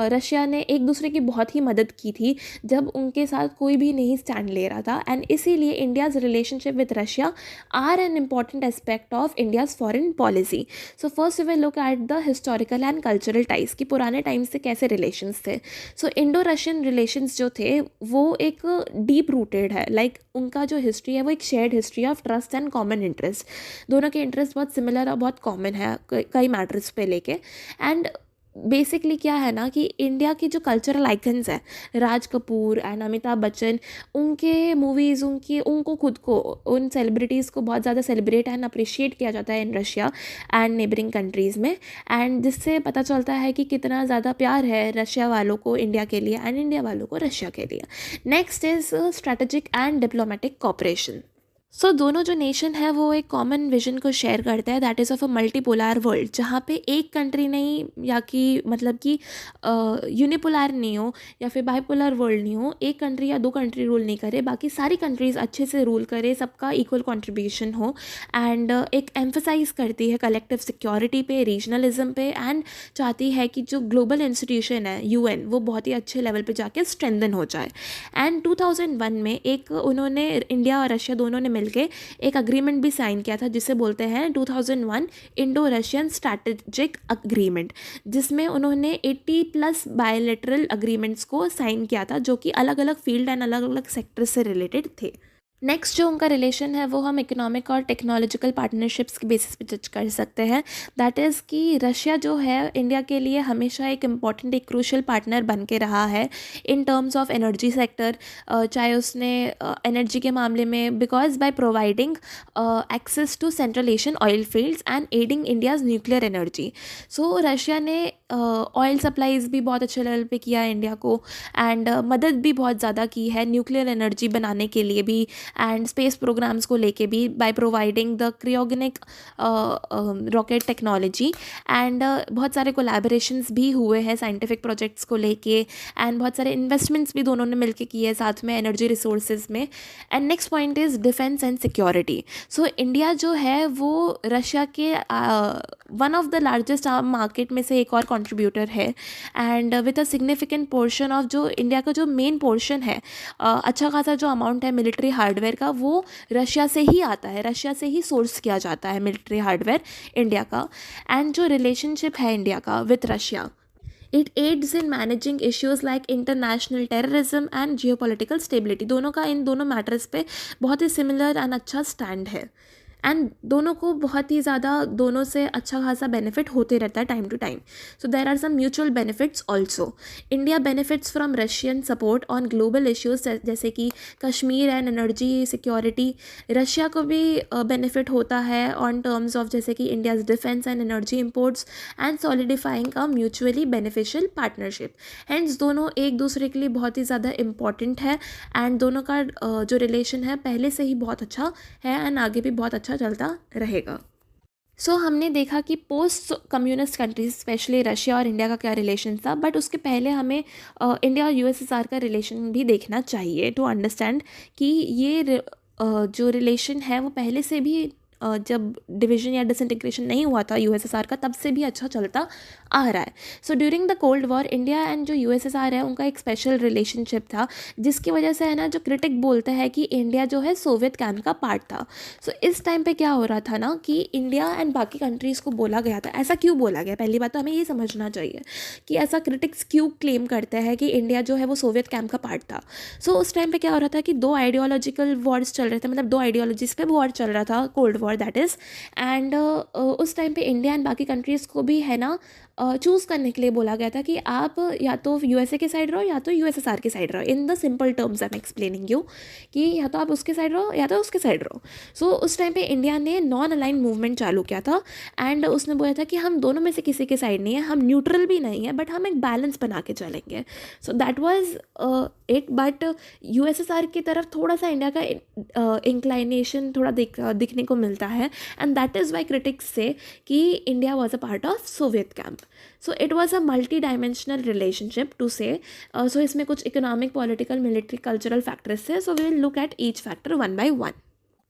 रशिया ने एक दूसरे की बहुत ही मदद की थी जब उनके साथ कोई भी नहीं स्टैंड ले रहा था, एंड इसीलिए India's relationship with Russia are an important aspect of India's foreign policy. So first we will look at the historical and cultural ties, कि पुराने टाइम से कैसे रिलेशंस थे। सो इंडो रशियन रिलेशंस जो थे वो एक डीप रूटेड है, लाइक उनका जो हिस्ट्री है वो एक shared history of trust and common interest. दोनों के इंटरेस्ट बहुत सिमिलर और बहुत कॉमन है कई मैटर्स पे लेके। एंड बेसिकली क्या है ना कि इंडिया की जो कल्चरल आइकन्स है, राज कपूर एंड अमिताभ बच्चन, उनके मूवीज़, उनको खुद को, उन सेलिब्रिटीज़ को बहुत ज़्यादा सेलिब्रेट एंड अप्रिशिएट किया जाता है in Russia and neighbouring countries में, एंड जिससे पता चलता है कि कितना ज़्यादा प्यार है रशिया वालों को इंडिया के लिए एंड इंडिया वालों को रशिया के लिए। Next is strategic and diplomatic cooperation. So दोनों जो नेशन है वो एक कॉमन विजन को शेयर करते हैं, that is of a multipolar world, जहाँ पे एक कंट्री नहीं, या कि मतलब कि यूनिपोलर नहीं हो या फिर बाइपोलर वर्ल्ड नहीं हो, एक कंट्री या दो कंट्री रूल नहीं करे, बाकी सारी कंट्रीज़ अच्छे से रूल करे, सबका इक्वल कंट्रीब्यूशन हो, एंड एक एम्फसाइज करती है कलेक्टिव सिक्योरिटी पे, रीजनलिज्म पे, एंड चाहती है कि जो ग्लोबल इंस्टीट्यूशन है UN, वो बहुत ही अच्छे लेवल पे जाके स्ट्रेंथन हो जाए। एंड 2001 में एक उन्होंने, इंडिया और रशिया दोनों ने के एक अग्रीमेंट भी साइन किया था जिसे बोलते हैं 2001 इंडो रशियन स्ट्रैटेजिक अग्रीमेंट, जिसमें उन्होंने 80+ बायलैटरल अग्रीमेंट्स को साइन किया था जो कि अलग अलग फील्ड एंड अलग अलग सेक्टर से रिलेटेड थे। नेक्स्ट जो उनका रिलेशन है वो हम इकोनॉमिक और टेक्नोलॉजिकल पार्टनरशिप्स के बेसिस पे जज कर सकते हैं। दैट इज़ कि रशिया जो है इंडिया के लिए हमेशा एक इम्पॉर्टेंट, एक क्रूशियल पार्टनर बन के रहा है in terms of energy sector, चाहे उसने एनर्जी के मामले में, because by providing access to central Asian oil fields and adding India's nuclear energy. So Russia ने ऑयल सप्लाईज भी बहुत अच्छे लेवल पे किया है इंडिया को, एंड मदद भी बहुत ज़्यादा की है न्यूक्लियर एनर्जी बनाने के लिए भी, एंड स्पेस प्रोग्राम्स को लेके भी, by providing the cryogenic rocket technology, and बहुत सारे कोलैबोरेशंस भी हुए हैं साइंटिफिक प्रोजेक्ट्स को लेके, एंड बहुत सारे इन्वेस्टमेंट्स भी दोनों ने मिलके किए हैं साथ में एनर्जी रिसोर्सेज में। And next point is defence and security. So India जो है वो रशिया के one of the largest arm market में से एक और कंट्रीब्यूटर है, and with a significant portion of, जो इंडिया का जो मेन पोर्शन है, अच्छा खासा जो अमाउंट है मिलिट्री हार्डवेयर का, वो रशिया से ही आता है, रशिया से ही सोर्स किया जाता है मिलिट्री हार्डवेयर इंडिया का। एंड जो रिलेशनशिप है इंडिया का with Russia, it adds in managing issues like international terrorism and geopolitical stability. दोनों का इन दोनों मैटर्स पे बहुत ही सिमिलर एंड अच्छा स्टैंड है, एंड दोनों को बहुत ही ज़्यादा, दोनों से अच्छा खासा बेनिफिट होते रहता है time to time. So there are some mutual benefits also. India benefits from Russian support on global issues जैसे कि Kashmir and energy security. Russia को भी बेनिफिट होता है ऑन टर्म्स ऑफ जैसे कि India's defence and energy imports and solidifying a mutually beneficial partnership. Hands दोनों एक दूसरे के लिए बहुत ही ज़्यादा इम्पॉर्टेंट है, एंड दोनों का जो रिलेशन है पहले से ही बहुत अच्छा है एंड आगे भी बहुत अच्छा चलता रहेगा। सो हमने देखा कि post communist countries specially Russia और इंडिया का क्या रिलेशन था, बट उसके पहले हमें इंडिया और USSR का रिलेशन भी देखना चाहिए टू अंडरस्टैंड कि ये जो रिलेशन है वो पहले से भी जब डिवीजन या डिसइंटीग्रेशन नहीं हुआ था USSR का, तब से भी अच्छा चलता आ रहा है। So during the cold war India and जो USSR है उनका एक स्पेशल रिलेशनशिप था, जिसकी वजह से है ना जो क्रिटिक बोलते हैं कि इंडिया जो है सोवियत कैंप का पार्ट था। सो इस टाइम पे क्या हो रहा था ना कि इंडिया एंड बाकी कंट्रीज़ को बोला गया था, ऐसा क्यों बोला गया, पहली बात तो हमें ये समझना चाहिए कि ऐसा क्रिटिक्स क्यों क्लेम करते हैं कि इंडिया जो है वो सोवियत कैंप का पार्ट था। सो उस टाइम पे क्या हो रहा था कि दो आइडियोलॉजिकल वॉर्स चल रहे थे, मतलब दो आइडियोलॉजीज़ पे वॉर चल रहा था, cold war that is. And उस टाइम पे इंडिया एंड बाकी कंट्रीज़ को भी है ना चूज़ करने के लिए बोला गया था कि आप या तो USA के साइड रहो या तो USSR के साइड रहो। In the simple terms I am explaining you कि या तो आप उसके साइड रहो या तो उसके साइड रहो। सो उस टाइम पे इंडिया ने नॉन अलाइन मूवमेंट चालू किया था, एंड उसने बोला था कि हम दोनों में से किसी के साइड नहीं है, हम न्यूट्रल भी नहीं है, बट हम एक बैलेंस बना के चलेंगे। सो that was it. But USSR की तरफ थोड़ा सा इंडिया का इंक्लाइनेशन थोड़ा दिखने को मिलता है, and that is why critics say कि India was a part of Soviet camp. So it was a multi dimensional relationship to say. So इसमें कुछ economic, political, military, cultural factors थे. So we will look at each factor one by one.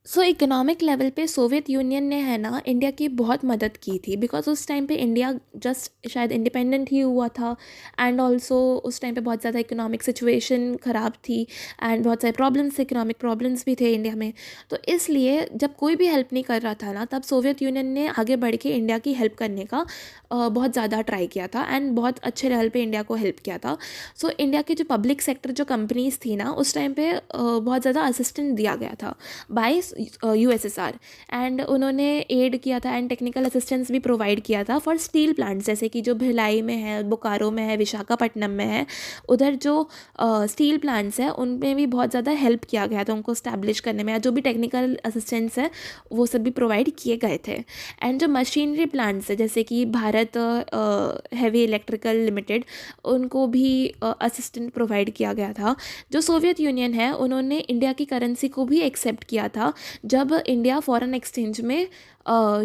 So economic level पे Soviet Union ने है ना India की बहुत मदद की थी, बिकॉज उस टाइम पे इंडिया जस्ट शायद इंडिपेंडेंट ही हुआ था. एंड ऑल्सो उस टाइम पे बहुत ज़्यादा इकोनॉमिक सिचुएशन ख़राब थी एंड बहुत सारे प्रॉब्लम्स, इकोनॉमिक प्रॉब्लम्स भी थे इंडिया में. तो इसलिए जब कोई भी हेल्प नहीं कर रहा था ना, तब सोवियत यूनियन ने आगे बढ़ के इंडिया की हेल्प करने का बहुत ज़्यादा ट्राई किया था एंड बहुत अच्छे लेवल पे इंडिया को हेल्प किया था. सो इंडिया की जो पब्लिक सेक्टर जो कंपनीज थी ना, उस टाइम पे बहुत ज़्यादा असिस्टेंट दिया गया था बाय यूएसएसआर. एंड उन्होंने एड किया था एंड टेक्निकल असिस्टेंस भी प्रोवाइड किया था फॉर स्टील प्लांट्स, जैसे कि जो भिलाई में है, बोकारो में है, विशाखापट्टनम में है. उधर जो स्टील प्लांट्स हैं उनमें भी बहुत ज़्यादा हेल्प किया गया था उनको स्टैब्लिश करने में. जो भी टेक्निकल असिस्टेंस है वो सब भी प्रोवाइड किए गए थे. एंड जो मशीनरी प्लांट्स है जैसे कि भारत हैवी इलेक्ट्रिकल लिमिटेड, उनको भी असिस्टेंट प्रोवाइड किया गया था. जो सोवियत यूनियन है उन्होंने इंडिया की करेंसी को भी एक्सेप्ट किया था जब इंडिया फॉरेन एक्सचेंज में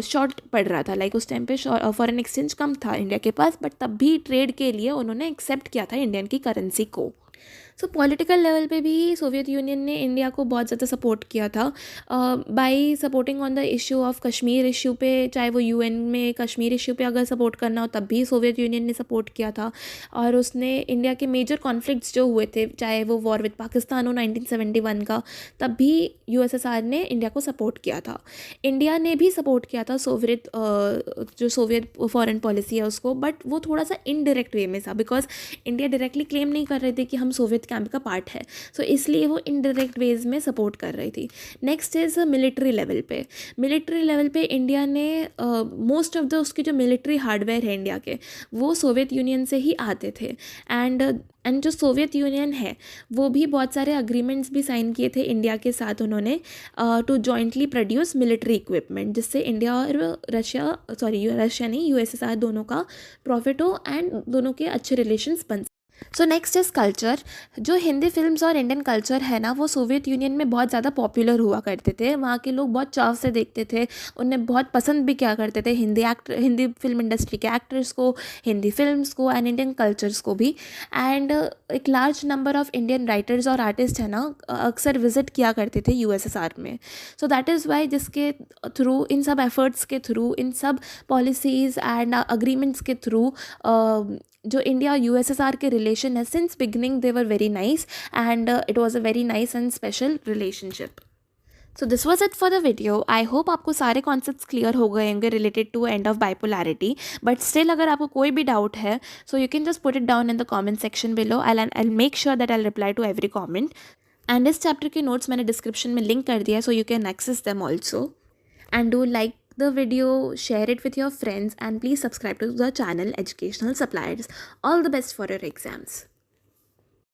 शॉर्ट पड़ रहा था. लाइक उस टाइम पे फॉरेन एक्सचेंज कम था इंडिया के पास, बट तब भी ट्रेड के लिए उन्होंने एक्सेप्ट किया था इंडियन की करेंसी को. सो पॉलिटिकल लेवल पे भी सोवियत यूनियन ने इंडिया को बहुत ज़्यादा सपोर्ट किया था bye supporting on the issue of Kashmir issue पे. चाहे वो यूएन में कश्मीर इशू पे अगर सपोर्ट करना हो तब भी सोवियत यूनियन ने सपोर्ट किया था. और उसने इंडिया के मेजर कॉन्फ्लिक्ट्स जो हुए थे, चाहे वो वॉर विद पाकिस्तान हो 1971 का, तब भी यूएसएसआर ने इंडिया को सपोर्ट किया था. इंडिया ने भी सपोर्ट किया था जो सोवियत फॉरेन पॉलिसी है उसको, बट वो थोड़ा सा इनडायरेक्ट वे में था, बिकॉज इंडिया डायरेक्टली क्लेम नहीं कर रहे थे कि हम सोवियत कैंप का पार्ट है. सो इसलिए वो इनडायरेक्ट वेज में सपोर्ट कर रही थी. नेक्स्ट इज मिलिट्री लेवल पे. मिलिट्री लेवल पे इंडिया ने मोस्ट ऑफ द उसके जो मिलिट्री हार्डवेयर है इंडिया के, वो सोवियत यूनियन से ही आते थे. एंड जो सोवियत यूनियन है वो भी बहुत सारे अग्रीमेंट्स भी साइन किए थे इंडिया के साथ उन्होंने to jointly produce military equipment, जिससे इंडिया और रशिया नहीं, यूएसएसआर दोनों का प्रॉफिट हो एंड दोनों के अच्छे रिलेशंस बन. So next is culture. जो हिंदी फिल्म्स और इंडियन कल्चर है ना, वो सोवियत यूनियन में बहुत ज़्यादा पॉपुलर हुआ करते थे. वहाँ के लोग बहुत चाव से देखते थे, उन्हें बहुत पसंद भी किया करते थे हिंदी फिल्म इंडस्ट्री के एक्टर्स को, हिंदी फिल्म्स को एंड इंडियन कल्चर्स को भी. एंड एक large number of Indian writers और आर्टिस्ट है ना अक्सर विजिट किया करते थे यूएसएसआर में. सो दैट इज़ वाई जिसके थ्रू, इन सब एफर्ट्स के थ्रू, इन सब पॉलिसीज़ एंड अग्रीमेंट्स के थ्रू जो इंडिया यूएसएसआर के रिलेशन है, since beginning they were very nice and it was a very nice and special relationship. So this was it for the video. I hope आपको सारे concepts clear हो गए होंगे related to end of bipolarity. But still अगर आपको कोई भी doubt है, so you can just put it down in the comment section below. I make sure that I reply to every comment. And इस chapter के notes मैंने description में link कर दिया है, so you can access them also. And do like the video, share it with your friends, and please subscribe to the channel Educational Suppliers. All the best for your exams.